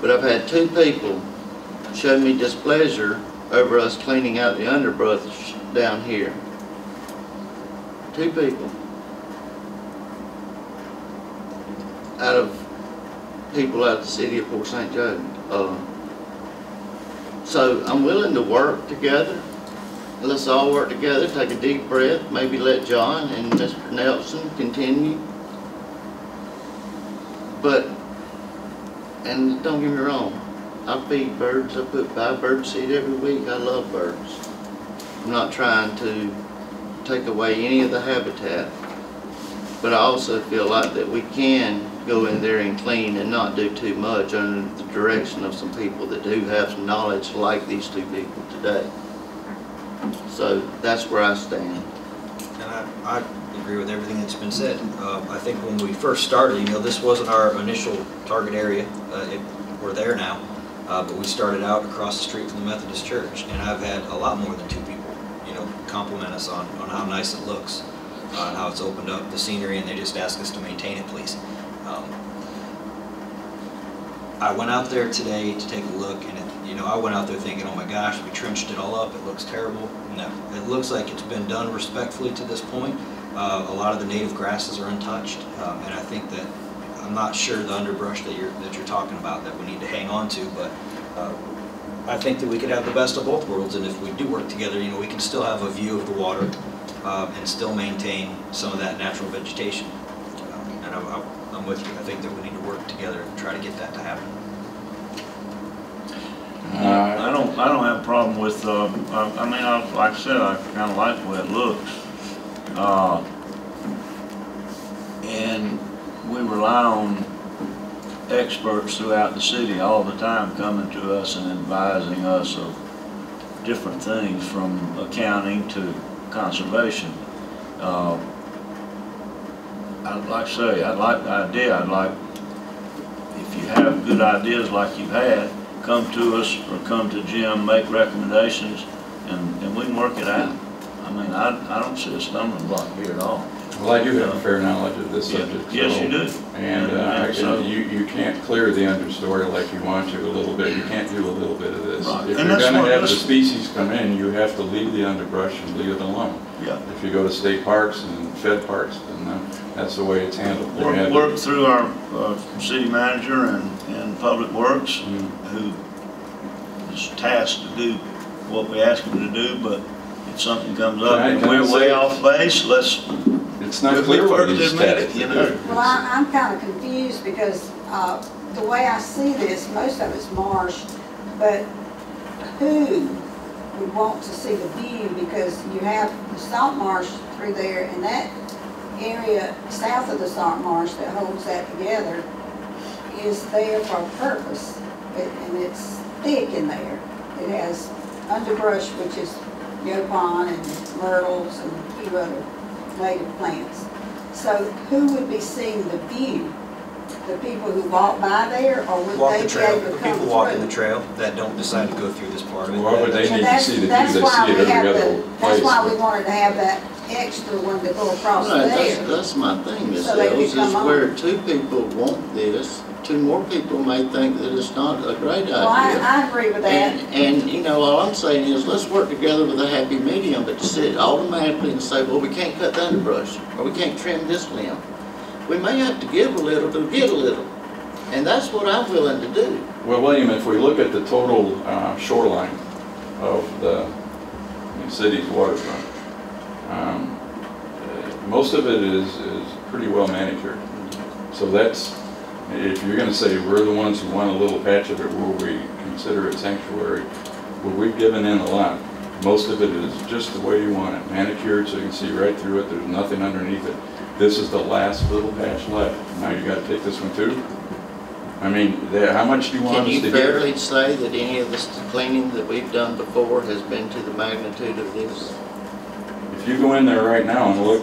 But I've had 2 people show me displeasure over us cleaning out the underbrush down here. 2 people. Out of people out of the city of Port St. Joe. So I'm willing to work together. Let's all work together, take a deep breath, maybe let John and Mr. Nelson continue. But, and don't get me wrong, I feed birds, I buy bird seed every week, I love birds. I'm not trying to take away any of the habitat, but I also feel like that we can go in there and clean and not do too much under the direction of some people that do have some knowledge like these 2 people today. So that's where I stand. And I agree with everything that's been said. I think when we first started, you know, this wasn't our initial target area. We're there now, but we started out across the street from the Methodist Church, and I've had a lot more than 2 people, you know, compliment us on how nice it looks, and how it's opened up the scenery, and they just ask us to maintain it, please. I went out there today to take a look, and you know, I went out there thinking, oh my gosh, we trenched it all up, it looks terrible. No, it looks like it's been done respectfully to this point. A lot of the native grasses are untouched, and I think that, I'm not sure the underbrush that you're talking about that we need to hang on to, but I think that we could have the best of both worlds, and if we do work together, you know, we can still have a view of the water and still maintain some of that natural vegetation. And I'm with you. I think that we need to work together and try to get that to happen. I don't have a problem with, I mean, like I said, I kind of like the way it looks. And we rely on experts throughout the city all the time coming to us and advising us of different things from accounting to conservation. I'd like to say, I like the idea. I'd like, if you have good ideas like you've had, come to us or come to Jim, make recommendations, and we can work it out. I mean, I don't see a stumbling block here at all. Well, I do have a fair knowledge of this subject. Yes, so, you do. And so, you can't clear the understory like you want to a little bit. You can't do a little bit of this. Right. If And you're going to have the that's- species come in, you have to leave the underbrush and leave it alone. Yeah. If you go to state parks and fed parks, then that's the way it's handled. They have work through our city manager and public works, who is tasked to do what we ask him to do, but if something comes up and we're way off base, it's not clear what he's tasked to do. Well, I'm kind of confused because the way I see this, most of it's marsh, but who would want to see the view? Because you have the salt marsh through there, and that area south of the salt marsh that holds that together is there for a purpose, and it's thick in there. It has underbrush, which is yopon and myrtles and a few other native plants. So who would be seeing the view? The people who walk by there, or would Walk they the be trail. able to The come people walking the through? trail that don't decide to go through this part of it. Why would they And need to see the view? They see that's why it we have every other That's place. why we wanted to have that extra one to go across Right, there. that's my thing, Ms. So they could Ells, is come on. where 2 people want this, 2 more people may think that it's not a great idea. Well, I agree with that. And, you know, all I'm saying is, let's work together with a happy medium, but to sit automatically and say, well, we can't cut the underbrush, or we can't trim this limb. We may have to give a little to get a little, and that's what I'm willing to do. Well, William, if we look at the total shoreline of the city's waterfront, most of it is pretty well manicured. So that's, if you're gonna say we're the ones who want a little patch of it where we consider it sanctuary, well, we've given in a lot. Most of it is just the way you want it, manicured so you can see right through it, there's nothing underneath it. This is the last little patch left. Now you gotta take this one too? I mean, how much do you want us to Can get? you fairly say that any of this cleaning that we've done before has been to the magnitude of this? If you go in there right now and look,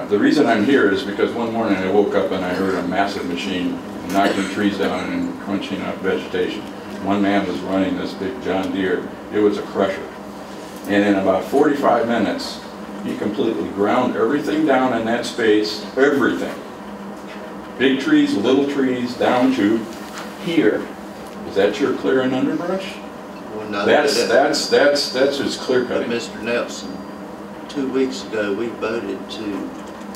the reason I'm here is because one morning I woke up and I heard a massive machine knocking trees down and crunching up vegetation. One man was running this big John Deere. It was a crusher. And in about 45 minutes, he completely ground everything down in that space, everything. Big trees, little trees, down to here. Is that your clearing underbrush? Well, no, That's just clear But cutting. Mr. Nelson, 2 weeks ago, we voted to,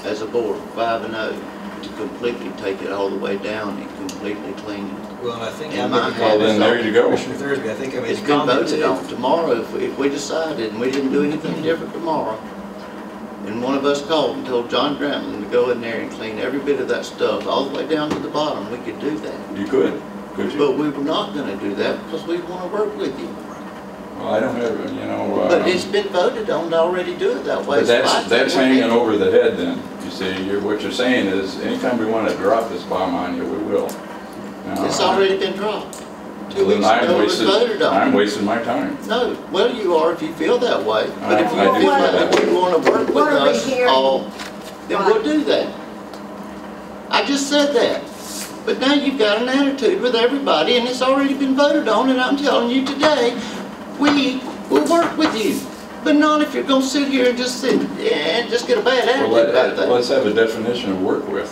as a board, 5-0, to completely take it all the way down and completely clean it. Well, and I think And I my made Well, then there you go. Commissioner Thursby, I think I made It's a been comment voted too. on. Tomorrow, if we decided and we didn't do anything different tomorrow, and one of us called and told John Grantland to go in there and clean every bit of that stuff all the way down to the bottom, we could do that. You could you? But we were not gonna do that because we wanna work with you. Well, I don't have, But it's been voted on to already do it that way. but so I think that's we're hanging making- over the head then. You see, what you're saying is, anytime we want to drop this bomb on you, we will. Now, It's already been dropped. 2 then weeks ago, it was voted on. I'm wasting my time. No, well, you are if you feel that way. But if you I do feel feel that that you want to work with What are we us hearing? all, then we'll do that. I just said that. But now you've got an attitude with everybody, and it's already been voted on, and I'm telling you today, we will work with you. But not if you're gonna sit here and just sit and just get a bad Well, attitude about that. let's have a definition of work with.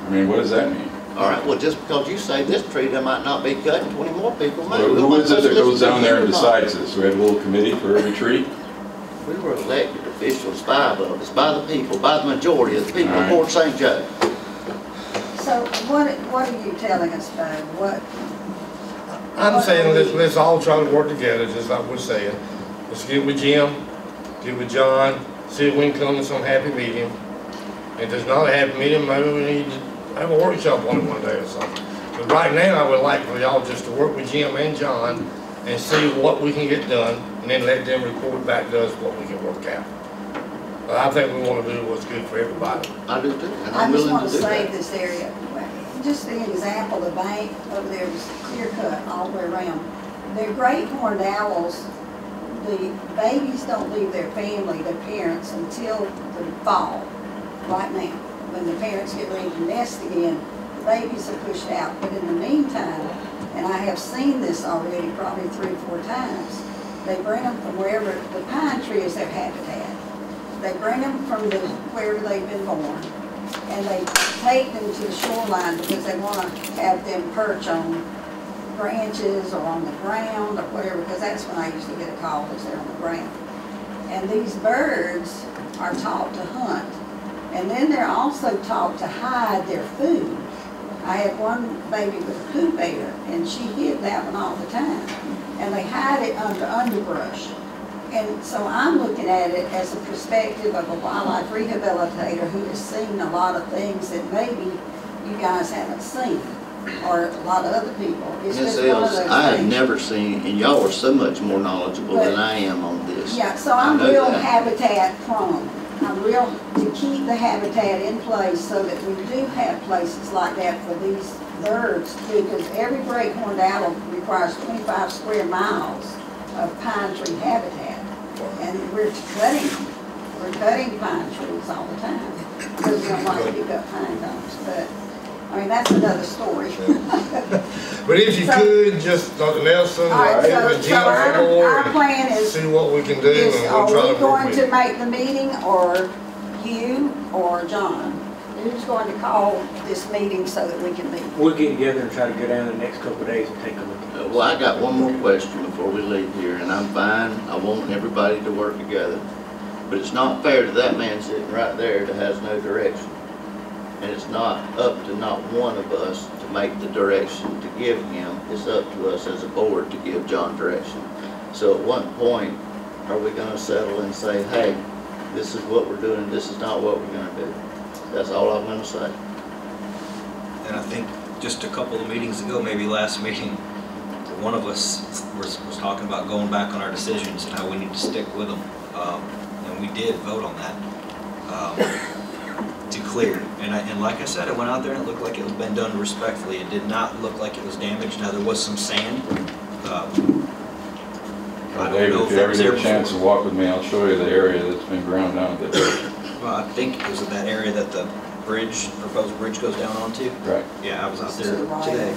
I mean, what does that mean? All right, well, just because you say this tree, there might not be cut, and 20 more people may. Well, We who want is it us that to goes listen to down there and you or not. decides this? We have a little committee for every tree? We were elected officials, 5 of us, by the people, by the majority of the people All of right. Port St. Joe. So what are you telling us, Bo? What? I'm saying let's all try to work together, just like we're saying. Let's get with Jim, get with John, see if we can come to some happy medium. If there's not a happy medium, maybe we need to have a workshop on it one day or something. But right now, I would like for y'all just to work with Jim and John and see what we can get done, and then let them report back to us what we can work out. But I think we want to do what's good for everybody. I do too, and I I'm just willing want to to do save that. this area. Just the example, the bank over there was clear cut all the way around. The great horned owls, the babies don't leave their family, their parents, until the fall, right now. When the parents get ready to nest again, the babies are pushed out. But in the meantime, and I have seen this already probably 3 or 4 times, they bring them from wherever, the pine tree is their habitat. They bring them from wherever they've been born, and they take them to the shoreline because they want to have them perch on branches or on the ground or whatever, because that's when I usually get a call, is they're on the ground. And these birds are taught to hunt, and then they're also taught to hide their food. I had one baby with a poo bear, and she hid that one all the time, and they hide it under underbrush. And so I'm looking at it as a perspective of a wildlife rehabilitator who has seen a lot of things that maybe you guys haven't seen, or a lot of other people. It's Ms. just one of Els, those I have things. never seen, and y'all are so much more knowledgeable than But- I am on this. Yeah, so I'm I know real that. habitat prone. I'm real to keep the habitat in place so that we do have places like that for these birds too, because every great horned owl requires 25 square miles of pine tree habitat. And we're cutting pine trees all the time because we don't like to pick up pine cones. But, I mean, that's another story. But if you So- could, just Dr. Nelson, All right, get with so Jim some our more, plan and is, see what we can do, and are we'll try we to work going with to it. make the meeting, or you, or John? Who's going to call this meeting so that we can meet? We'll get together and try to go down the next couple of days and take a look at it. Well, I got one more question before we leave here, and I'm fine. I want everybody to work together. But it's not fair to that man sitting right there that has no direction. And it's not up to not one of us to make the direction to give him. It's up to us as a board to give John direction. So at one point, are we gonna settle and say, hey, this is what we're doing, this is not what we're gonna do. That's all I'm gonna say. And I think just a couple of meetings ago, maybe last meeting, one of us was talking about going back on our decisions and how we need to stick with them. And we did vote on that to clear. And like I said, I went out there and it looked like it was been done respectfully. It did not look like it was damaged. Now, there was some sand. I don't David, know if if you that ever was get there a chance to before. walk with me, I'll show you the area that's been ground down at the ditch. Well, I think it was in that area that the bridge, proposed bridge goes down onto. Right. Yeah, I was out there today.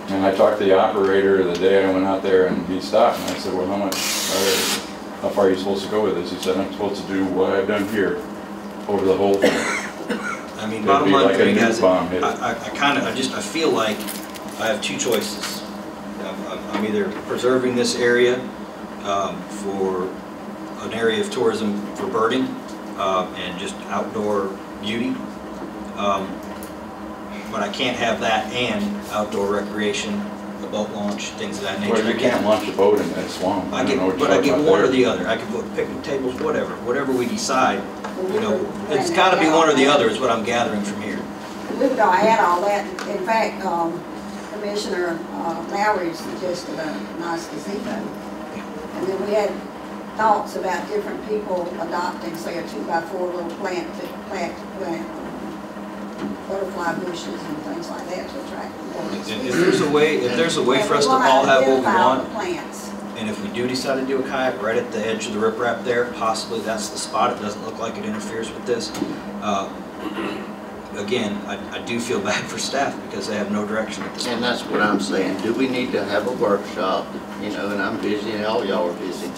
And I talked to the operator the day I went out there, and he stopped, and I said, well, how far are you supposed to go with this? He said, I'm supposed to do what I've done here, over the whole thing. I mean, It'd bottom be line like for a you guys, nuke bomb hit. I feel like I have two choices. I'm either preserving this area for an area of tourism for birding and just outdoor beauty, but I can't have that and outdoor recreation, the boat launch, things of that nature. Well, you can't launch a boat in that swamp. But I get one or the other. I can put picnic tables, whatever we decide. You know, it's got to be one or the other is what I'm gathering from here. We would add all that. In fact, Commissioner Lowry suggested a nice gazebo. And then we had thoughts about different people adopting, say, a 2x4 little plant, butterfly bushes and things like that to attract birds. If there's a way for us to all have what we want, plants. and if we do decide to do a kayak right at the edge of the riprap there, possibly that's the spot. It doesn't look like it interferes with this. Again, I do feel bad for staff because they have no direction at this point. And that's what I'm saying. Do we need to have a workshop? You know, and I'm busy and all y'all are busy.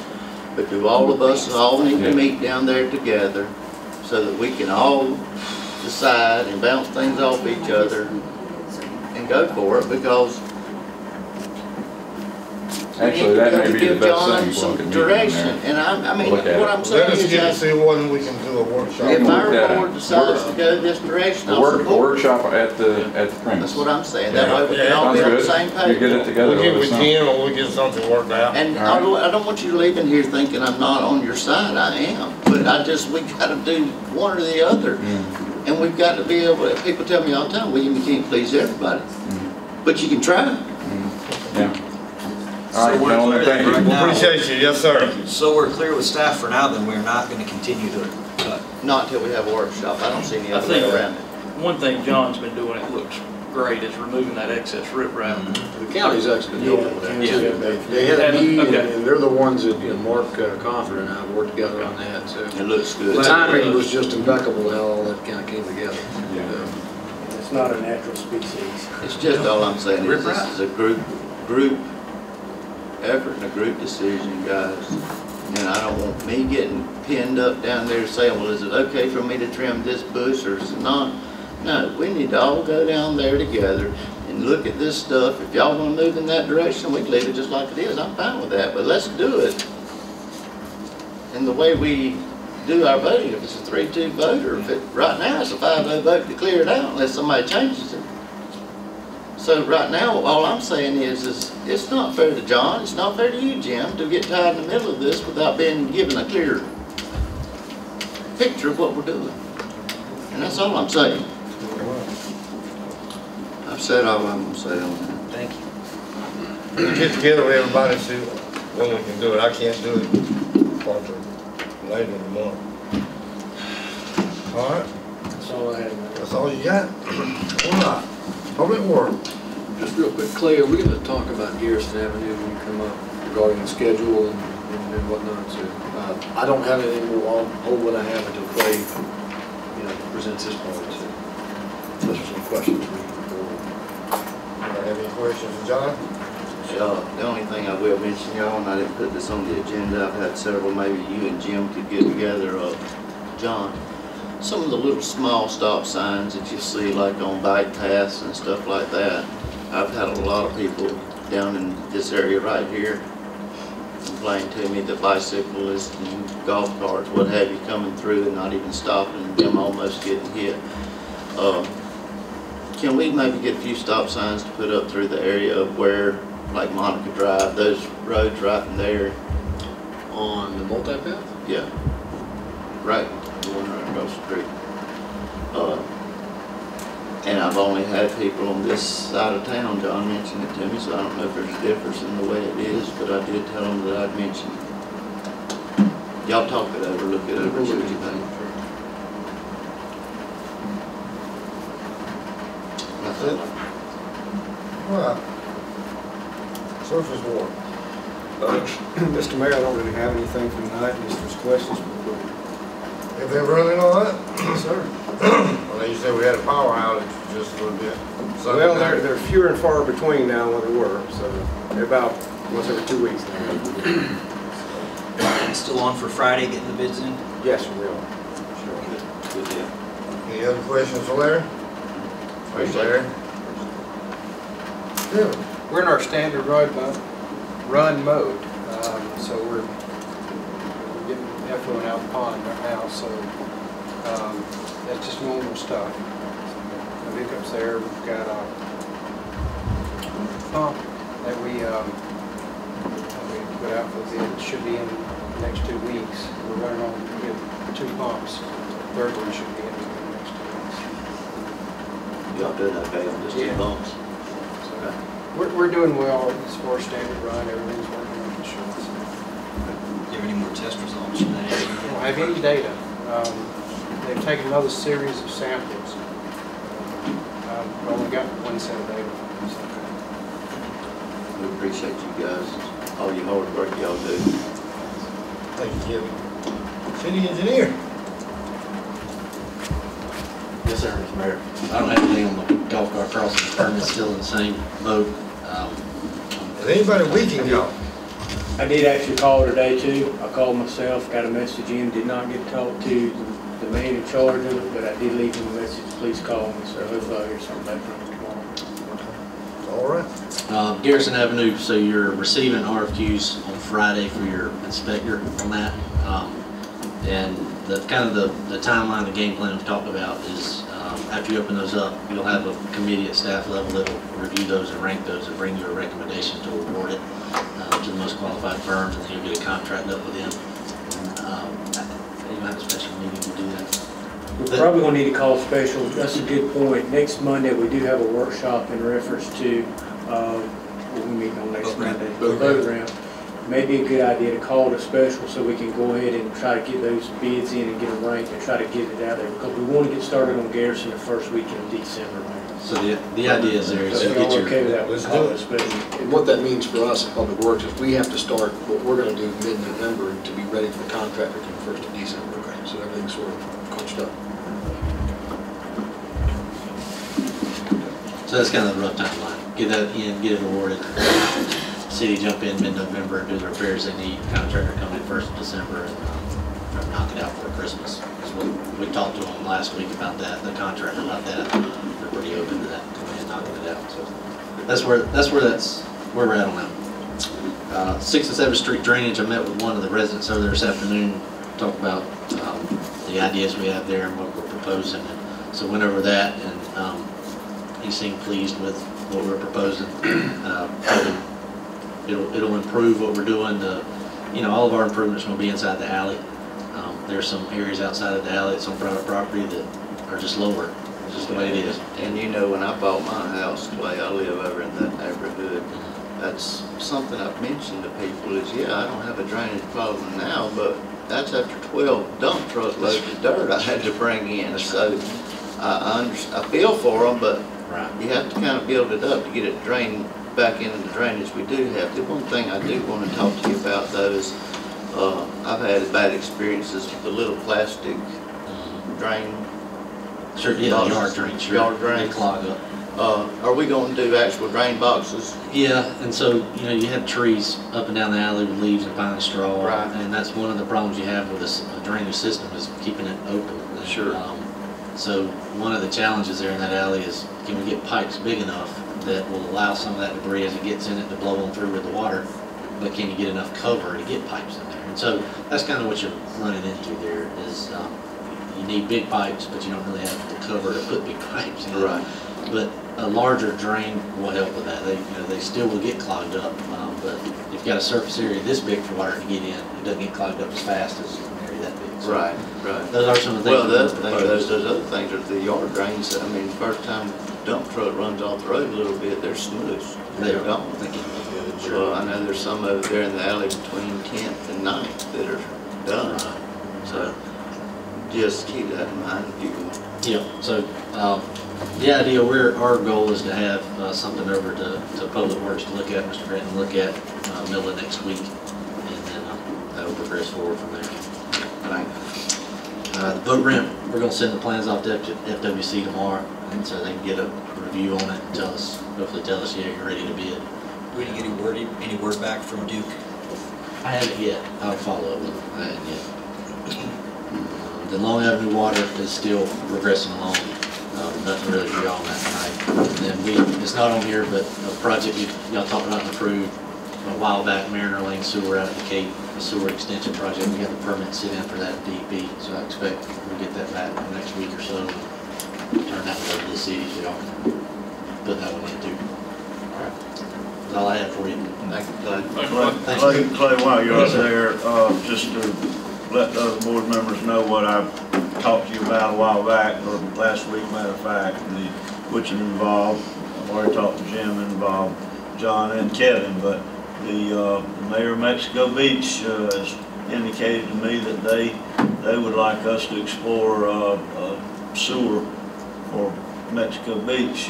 But do all of us all need to meet down there together so that we can all decide and bounce things off each other and go for it? Because Actually, that may be the give best John thing for some a meeting direction. there. And I mean, Look at what it. I'm saying Let us is get to that see when we can do a workshop. if work our that board out. decides to go this direction, A I'll support it. workshop at the premise. That's what I'm saying. That way we can Yeah, all be on the Sounds same good. You get it page. together. We'll get let us with know. Jim or we'll get something worked out. And All I don't want you leaving here thinking I'm not on your side. I am. But we got to do one or the other. And we've got to be able to, people tell me all the time, well, you can't please everybody. But you can try. Yeah. All right, we're gentlemen, clear thank you. right now. Appreciate you, yes, sir. So we're clear with staff for now, then we're not going to continue to cut. Not until we have a workshop. I don't see any I other way think around it. one thing John's been doing, it looks great, is removing that excess riprap. The county's actually been helping with that too. They had a Yeah. meeting Okay. and they're the ones that, Mark Confer and I worked together on that, so. It looks The good. timing was just impeccable how all that kind of came together. It's not a natural species. It's just all I'm saying is this is a group effort and a group decision, guys. And I don't want me getting pinned up down there saying, well, is it okay for me to trim this bush or is it not? No, we need to all go down there together and look at this stuff. If y'all want to move in that direction, we can leave it just like it is. I'm fine with that, but let's do it. And the way we do our voting, if it's a 3-2 vote, or if right now it's a 5-0 vote to clear it out unless somebody changes it. So right now, all I'm saying is it's not fair to John, it's not fair to you, Jim, to get tied in the middle of this without being given a clear picture of what we're doing. And that's all I'm saying. I've said all I'm going to say on that. Thank you. We'll get together with everybody and see when we can do it. I can't do it until later in the month. All right, That's all I have. that's all you got? All right, public work. Just real quick, Clay, are we going to talk about Garrison Avenue when you come up regarding the schedule and whatnot? So I don't have anything more. I'll hold what I have until Clay, presents his part. So those are some questions we can go over. Have any questions for John? The only thing I will mention, y'all, and I didn't put this on the agenda, I've had several, maybe you and Jim could get together, John, some of the little small stop signs that you see like on bike paths and stuff like that. I've had a lot of people down in this area right here complain to me that bicyclists and golf carts, what have you, coming through and not even stopping and them almost getting hit. Can we maybe get a few stop signs to put up through the area of where, like Monica Drive, those roads right in there? On the multi-path? Yeah. right, the one right across the street. And I've only had people on this side of town, John mentioned it to me, so I don't know if there's a difference in the way it is, but I did tell them that I'd mentioned it. Y'all talk it over, look it over, see what you think. That's it. Well, surface water. Mr. Mayor, I don't really have anything for tonight, unless there's questions. Have they running all that? Yes, sir. Well, you said we had a power outage just a little bit. Well, they're fewer and far between now than they were, so they're about once every 2 weeks now. Still on for Friday, getting the bids in? Yes, we are. Sure. Good deal. Any other questions for Larry? Larry? Yeah. We're in our standard run mode, so we're getting effluent out the pond right now, so that's just normal stuff. The hiccups there, we've got a pump that we put out for bid. It should be in the next 2 weeks. We're running on with 2 pumps. Third one should be in the next 2 weeks. Y'all doing okay on just 2 bumps? We're doing well as far as standard run. Everything's working on insurance. Do you have any more test results from that? We don't have any data. They've taken another series of samples. I've only got 1 set of data. We appreciate you guys, all your hard work y'all do. Thank you, Kevin. City engineer. Yes, sir, Mr. Mayor. I don't have anything on the golf cart crossing permit, still in the same boat. Is anybody weekend golf? I did actually call today too. I called myself, got a message in, did not get to talk to the man in charge of it, but I did leave him a message, please call me, so hopefully I'll hear something back from him tomorrow. All right. Garrison Avenue, so you're receiving RFQs on Friday for your inspector on that. And the kind of the timeline, the game plan we've talked about is after you open those up, you'll have a committee at staff level that will review those and rank those and bring you a recommendation to award it to the most qualified firms, and then you'll get a contract up with them. You have a special meeting to do that. We're probably going to need to call special. That's a good point. Next Monday, we do have a workshop in reference to, what we meet on next Monday, the boat ramp. Maybe a good idea to call it a special so we can go ahead and try to get those bids in and get them ranked and try to get it out there, because we want to get started on Garrison the first week in December. So the idea is there is to So get y'all your... okay with that? Let's do it. And what that means for us in Public Works is we have to start what we're going to do mid-November to be ready for the contractor come 1st of December. So everything's sort of crunched up. So that's kind of the rough timeline. Get that in, get it awarded. City jump in mid-November and do the repairs they need. Contractor come in 1st of December and knock it out for Christmas. We talked to them last week about that, the contractor about that. They're pretty open to that, coming in, knocking it out. So that's where we're at on that. 6th and 7th Street drainage. I met with one of the residents over there this afternoon, talked about the ideas we have there and what we're proposing. And so went over that, and he seemed pleased with what we're proposing. It'll improve what we're doing. All of our improvements will be inside the alley. There's some areas outside of the alley that's on private property that are just lower. It's just the way it is. And when I bought my house, Clay, I live over in that neighborhood. That's something I've mentioned to people is, I don't have a drainage problem now, but that's after 12 dump truck loads of dirt I had to bring in. So I feel for them, but you have to kind of build it up to get it drained back into the drainage we do have. The one thing I do want to talk to you about, though, is I've had bad experiences with the little plastic drain. Sure, yard drains. Sure. Yard drains. They clog up. Are we going to do actual drain boxes? Yeah, and so, you have trees up and down the alley with leaves and pine straw. Right. And that's one of the problems you have with a drainage system is keeping it open. Sure. So one of the challenges there in that alley is, can we get pipes big enough that will allow some of that debris as it gets in it to blow on through with the water, but can you get enough cover to get pipes in there? And so that's kind of what you're running into there is you need big pipes, but you don't really have the cover to put big pipes in. Right. But a larger drain will help with that. They still will get clogged up, but if you've got a surface area this big for water to get in, it doesn't get clogged up as fast as an area that big. So Right. those are some of the things. Well, we're those gonna propose. other things are the yard drains. I mean, first time dump truck runs off the road a little bit, they're smooth. They're gone. Well, I know there's some over there in the alley between 10th and 9th that are done. So just keep that in mind if you can. Yeah, so, the idea, our goal is to have something over to Public Works to look at, Mr. Bratton, look at middle of next week, and then that'll progress forward from there. The boat ramp, we're gonna send the plans off to FWC tomorrow, and so they can get a review on it and hopefully tell us, yeah, you're ready to bid. We didn't get any word back from Duke? I haven't yet. I'll follow up with them. I haven't yet. The Long Avenue water is still progressing along. Nothing really for y'all on that tonight. And then it's not on here, but a project y'all talked about and approved a while back, Mariner Lane Sewer out at the Cape, a sewer extension project. We got the permit sit in for that DEP, so I expect we'll get that back in the next week or so. Turn that one over to the city so y'all can put that one in too. All right. That's all I have for you. Thank you, Clay, while you're up there, just to let the other board members know what I talked to you about a while back, or last week, matter of fact, which involved, I've already talked to Jim, involved John and Kevin, but the mayor of Mexico Beach has indicated to me that they would like us to explore a sewer for Mexico Beach.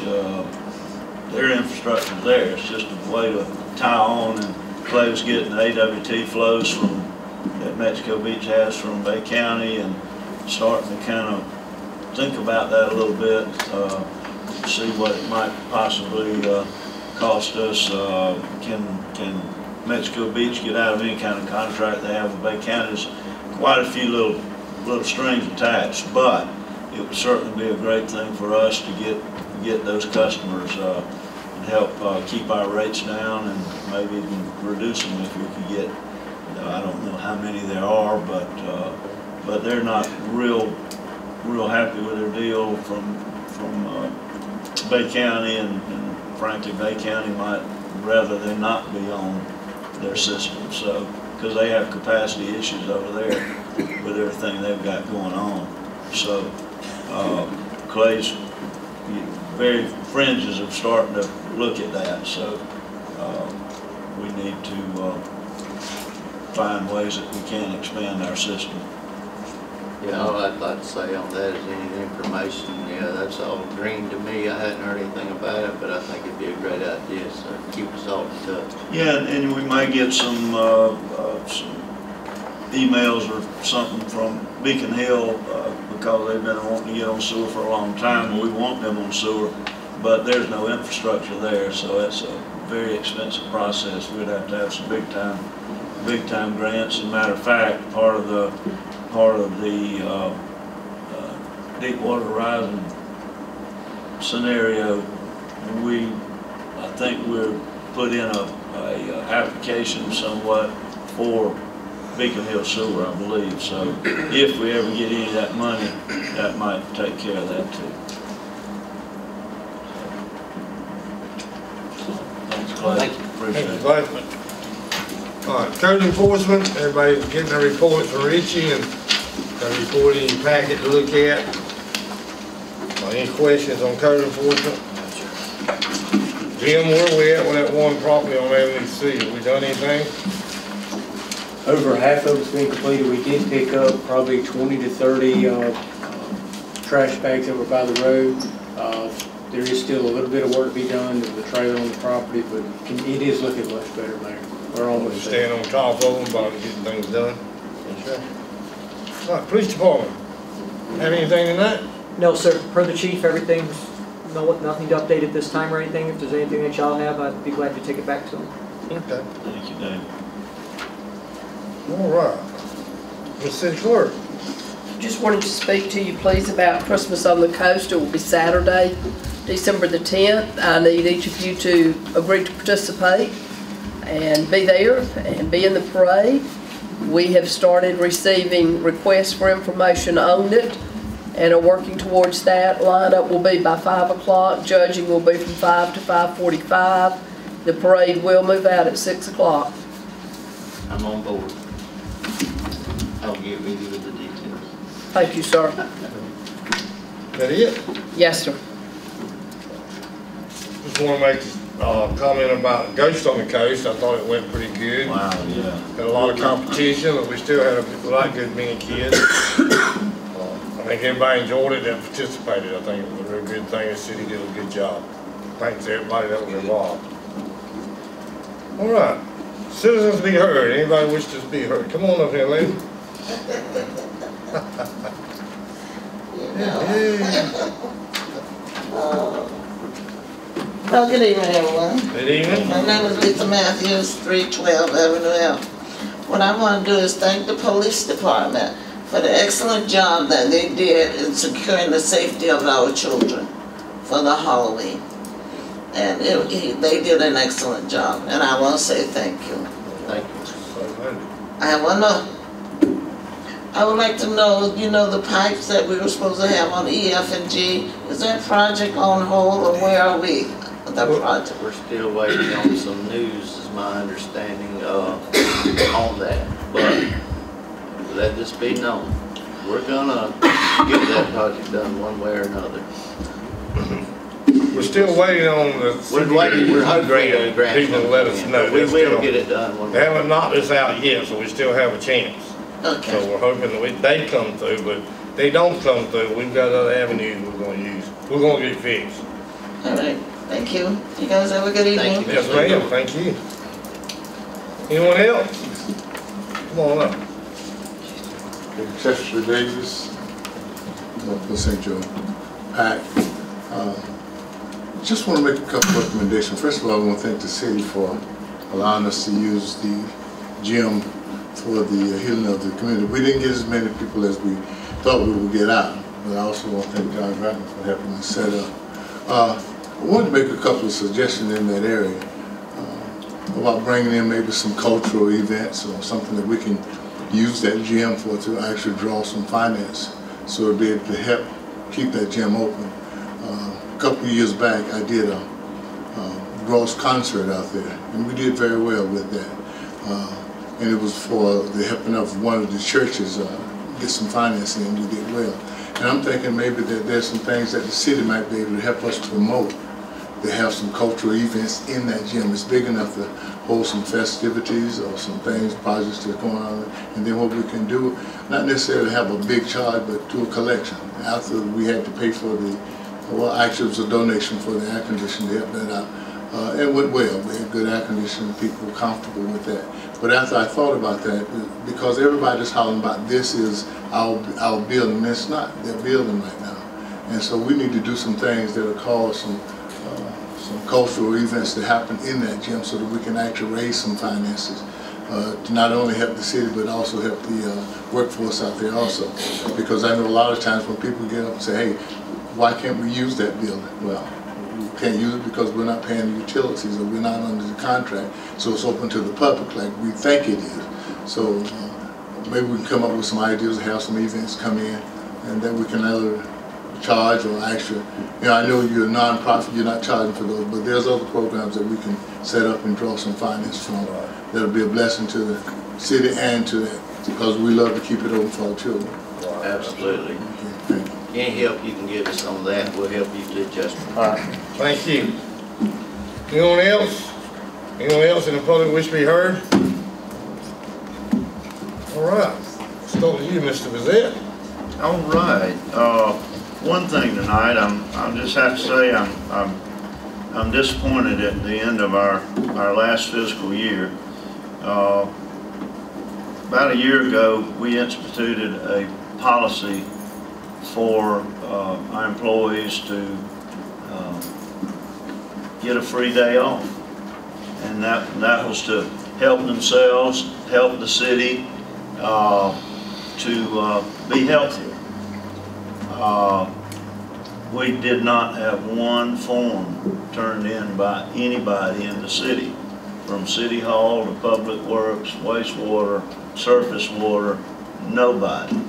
Their infrastructure's there. It's just a way to tie on, and Clay was getting the AWT flows that Mexico Beach has from Bay County, and starting to kind of think about that a little bit, see what it might possibly cost us. Can Mexico Beach get out of any kind of contract they have with Bay County? There's quite a few little strings attached, but it would certainly be a great thing for us to get those customers and help keep our rates down, and maybe even reduce them if we could get. I don't know how many there are, but they're not real happy with their deal from Bay County, and frankly, Bay County might rather than not be on their system. So, because they have capacity issues over there with everything they've got going on. So, Clay's very fringes of starting to look at that. So, we need to find ways that we can expand our system. Yeah, all I'd like to say on that is any information, yeah, that's all green to me. I hadn't heard anything about it, but I think it'd be a great idea, so keep us all in touch. Yeah, and we might get some emails or something from Beacon Hill, because they've been wanting to get on sewer for a long time, and we want them on sewer, but there's no infrastructure there, so it's a very expensive process. We'd have to have some big time grants. As a matter of fact, part of the Deepwater Horizon scenario, I think we're put in a application somewhat for Beacon Hill Sewer, I believe. So if we ever get any of that money, that might take care of that too. Thanks, Clay. Thank you. Appreciate it. Clay. All right, code enforcement, everybody's getting their reports from Richie, and a report in your packet to look at. Any questions on code enforcement? Jim, where we at with that one property on Avenue C? Have we done anything? Over half of it's been completed. We did pick up probably 20 to 30 trash bags over by the road. There is still a little bit of work to be done to the trailer on the property, but it is looking much better there. We're almost staying on top of them, about getting things done. Yes, sir. All right, police department. Have anything tonight? No, sir. Per the chief, everything's nothing to update at this time or anything. If there's anything that y'all have, I'd be glad to take it back to them. Okay. Thank you, Dave. All right. Ms. City Clerk. Just wanted to speak to you, please, about Christmas on the Coast. It will be Saturday, December the 10th. I need each of you to agree to participate and be there and be in the parade. We have started receiving requests for information on it and are working towards that. Lineup will be by 5 o'clock. Judging will be from 5 to 5:45. The parade will move out at 6 o'clock. I'm on board. I'll get with you with the details. Thank you, sir. That it? Yes, sir. Just want to make a comment about Ghost on the Coast. I thought it went pretty good. Wow, yeah. Had a lot of competition, but we still had a lot of good many kids. I think everybody enjoyed it that participated. I think it was a real good thing. The city did a good job. Thanks to everybody that was involved. All right. Citizens be heard. Anybody wish to be heard? Come on up here, lady. Well, good evening, everyone. Good evening. My name is Lisa Matthews, 312 Avenue F. What I want to do is thank the police department for the excellent job that they did in securing the safety of our children for the Halloween. And they did an excellent job, and I want to say thank you. Thank you. I have one more. I would like to know, you know, the pipes that we were supposed to have on E, F, and G, is that project on hold, or where are we with that project? We're still waiting on some news, is my understanding, on that. But let this be known, we're gonna get that project done one way or another. We're still waiting on the. We're hoping grant people to let us know. We will get it done one way. They haven't knocked us out yet, so we still have a chance. Okay. So we're hoping that they come through, but if they don't come through, we've got other avenues we're gonna use. We're gonna get it fixed. All right, thank you. You guys have a good evening. Yes, ma'am, thank you. Anyone else? Come on up. Chester Davis, North St. Joe, PAC. Just want to make a couple of recommendations. First of all, I want to thank the city for allowing us to use the gym for the healing of the community. We didn't get as many people as we thought we would get out, but I also want to thank John Grattan for helping us set up. I wanted to make a couple of suggestions in that area about bringing in maybe some cultural events or something that we can use that gym for to actually draw some finance so it'll be able to help keep that gym open. A couple of years back, I did a Ross concert out there, and we did very well with that. And it was for the helping of one of the churches get some financing, and we did well. And I'm thinking maybe that there's some things that the city might be able to help us promote, to have some cultural events in that gym. It's big enough to hold some festivities or some things, projects that are going on. And then what we can do, not necessarily have a big charge, but do a collection. After we had to pay for the, well, actually it was a donation for the air conditioning to help that out. It went well. We had good air conditioning, people were comfortable with that. But after I thought about that, because everybody's hollering about this is our building, it's not their building right now. And so we need to do some things that will cause some cultural events to happen in that gym so that we can actually raise some finances to not only help the city but also help the workforce out there also. Because I know a lot of times when people get up and say, hey, why can't we use that building? Well, we can't use it because we're not paying the utilities or we're not under the contract, so it's open to the public like we think it is. So maybe we can come up with some ideas, have some events come in, and then we can either charge or actually, you know, I know you're a non-profit, you're not charging for those, but there's other programs that we can set up and draw some finance from. That'll be a blessing to the city and to that, because we love to keep it open for our children. Absolutely. Any help you can give us on that, we'll help you to adjust. All right, thank you. Anyone else? Anyone else in the public wish to be heard? All right, start with you, Mr. Bezette. All right. One thing tonight, I just have to say I'm disappointed at the end of our last fiscal year. About a year ago, we instituted a policy for our employees to get a free day off, and that was to help themselves, help the city to be healthier. We did not have one form turned in by anybody in the city, from City Hall to Public Works, wastewater, surface water, nobody.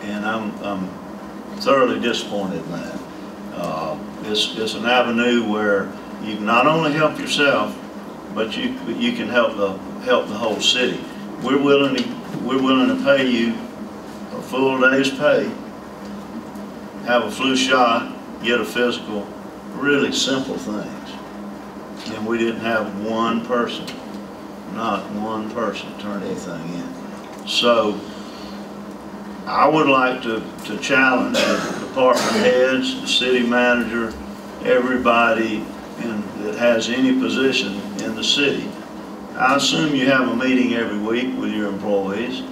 And I'm thoroughly disappointed in that. It's an avenue where you can not only help yourself, but you can help the whole city. We're willing to pay you full day's pay, have a flu shot, get a physical, really simple things. And we didn't have one person, not one person turn anything in. So I would like to challenge the department heads, the city manager, everybody that has any position in the city. I assume you have a meeting every week with your employees.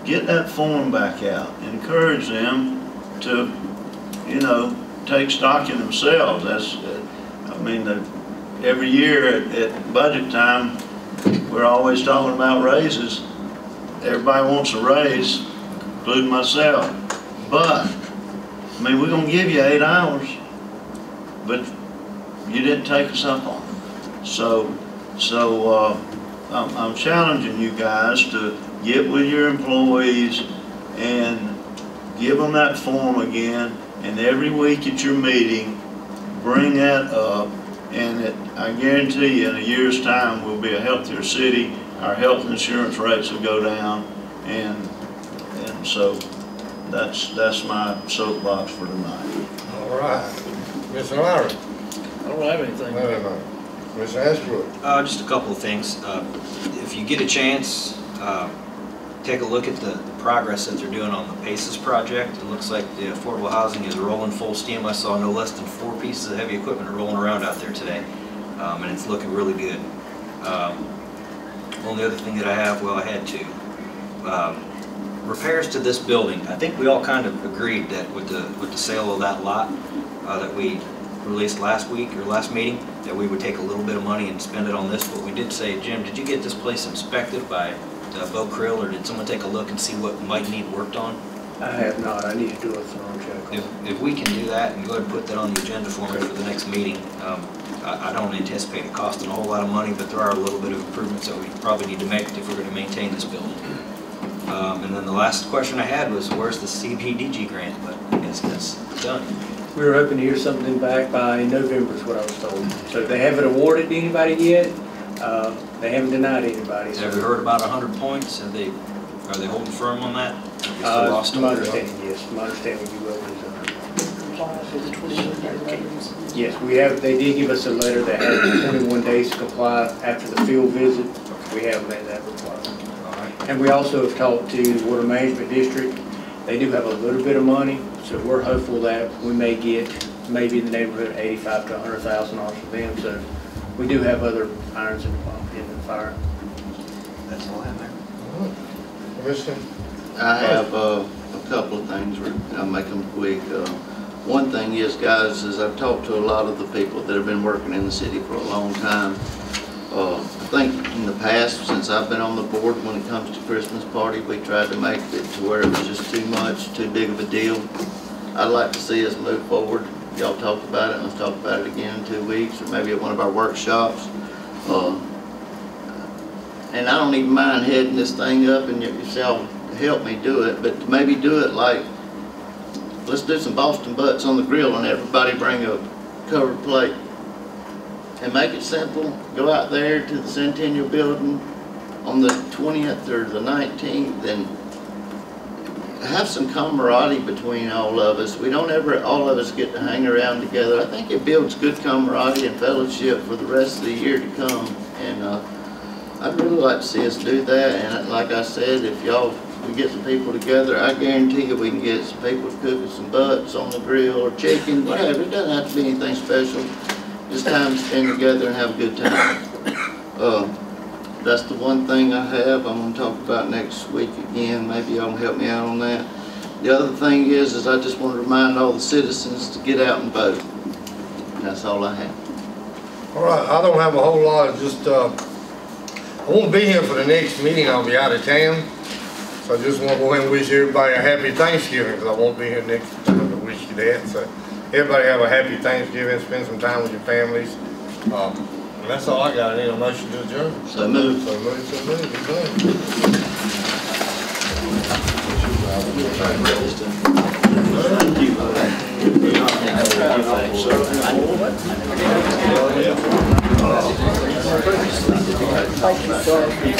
Get that form back out. Encourage them to, you know, take stock in themselves. That's, I mean, every year at budget time, we're always talking about raises. Everybody wants a raise, including myself. But, I mean, we're gonna give you 8 hours, but you didn't take us up on it. So I'm challenging you guys to get with your employees and give them that form again, and every week at your meeting, bring that up, and I guarantee you in a year's time we'll be a healthier city, our health insurance rates will go down, and so that's my soapbox for tonight. All right. Mr. Lowry. I don't have anything. Mr. Ashbrook. Just a couple of things. If you get a chance, take a look at the progress that they're doing on the PACES project. It looks like the affordable housing is rolling full steam. I saw no less than 4 pieces of heavy equipment rolling around out there today, and it's looking really good. Only other thing that I have, well, I had to. Repairs to this building. I think we all kind of agreed that with the sale of that lot that we released last week or last meeting, that we would take a little bit of money and spend it on this. But we did say, Jim, did you get this place inspected by Bo Krill, or did someone take a look and see what might need worked on? I have not. I need to do a thorough check. If we can do that and go ahead and put that on the agenda for me for the next meeting, I don't anticipate it costing a whole lot of money, but there are a little bit of improvements that we probably need to make if we're going to maintain this building. And then the last question I had was, where's the CBDG grant? But I guess that's done. We were hoping to hear something back by November is what I was told. So they haven't awarded anybody yet. They haven't denied anybody. Have you heard about 100 points? Are they holding firm on that? My understanding, yes. My understanding you will is yes, we have. They did give us a letter that had 21 days to comply after the field visit. We have made that requirement. And we also have talked to the Water Management District. They do have a little bit of money, so we're hopeful that we may get maybe in the neighborhood of $85,000 to $100,000 from them. So we do have other irons in the fire. That's all I have there. Commissioner? I have a couple of things. I'll make them quick. One thing is, guys, is I've talked to a lot of the people that have been working in the city for a long time. I think in the past, since I've been on the board, when it comes to Christmas party, we tried to make it to where it was just too much, too big of a deal. I'd like to see us move forward. Y'all talked about it, let's talk about it again in 2 weeks, or maybe at one of our workshops. And I don't even mind heading this thing up, and y'all help me do it, but maybe do it like, let's do some Boston butts on the grill and everybody bring a covered plate. And make it simple. Go out there to the Centennial Building on the 20th or the 19th and have some camaraderie between all of us. We don't ever, all of us get to hang around together. I think it builds good camaraderie and fellowship for the rest of the year to come. And I'd really like to see us do that. And like I said, if we get some people together, I guarantee you we can get some people cooking some butts on the grill or chicken, whatever. It doesn't have to be anything special. Just time to spend together and have a good time. That's the one thing I have. I'm going to talk about next week again. Maybe y'all can help me out on that. The other thing is I just want to remind all the citizens to get out and vote. And that's all I have. All right, I don't have a whole lot. Just I won't be here for the next meeting. I'll be out of town. So I just want to go ahead and wish everybody a happy Thanksgiving, because I won't be here next time to wish you that. So everybody have a happy Thanksgiving. Spend some time with your families. And that's all I got. I need a motion to adjourn. So moved. So moved. So moved. Thank you, sir.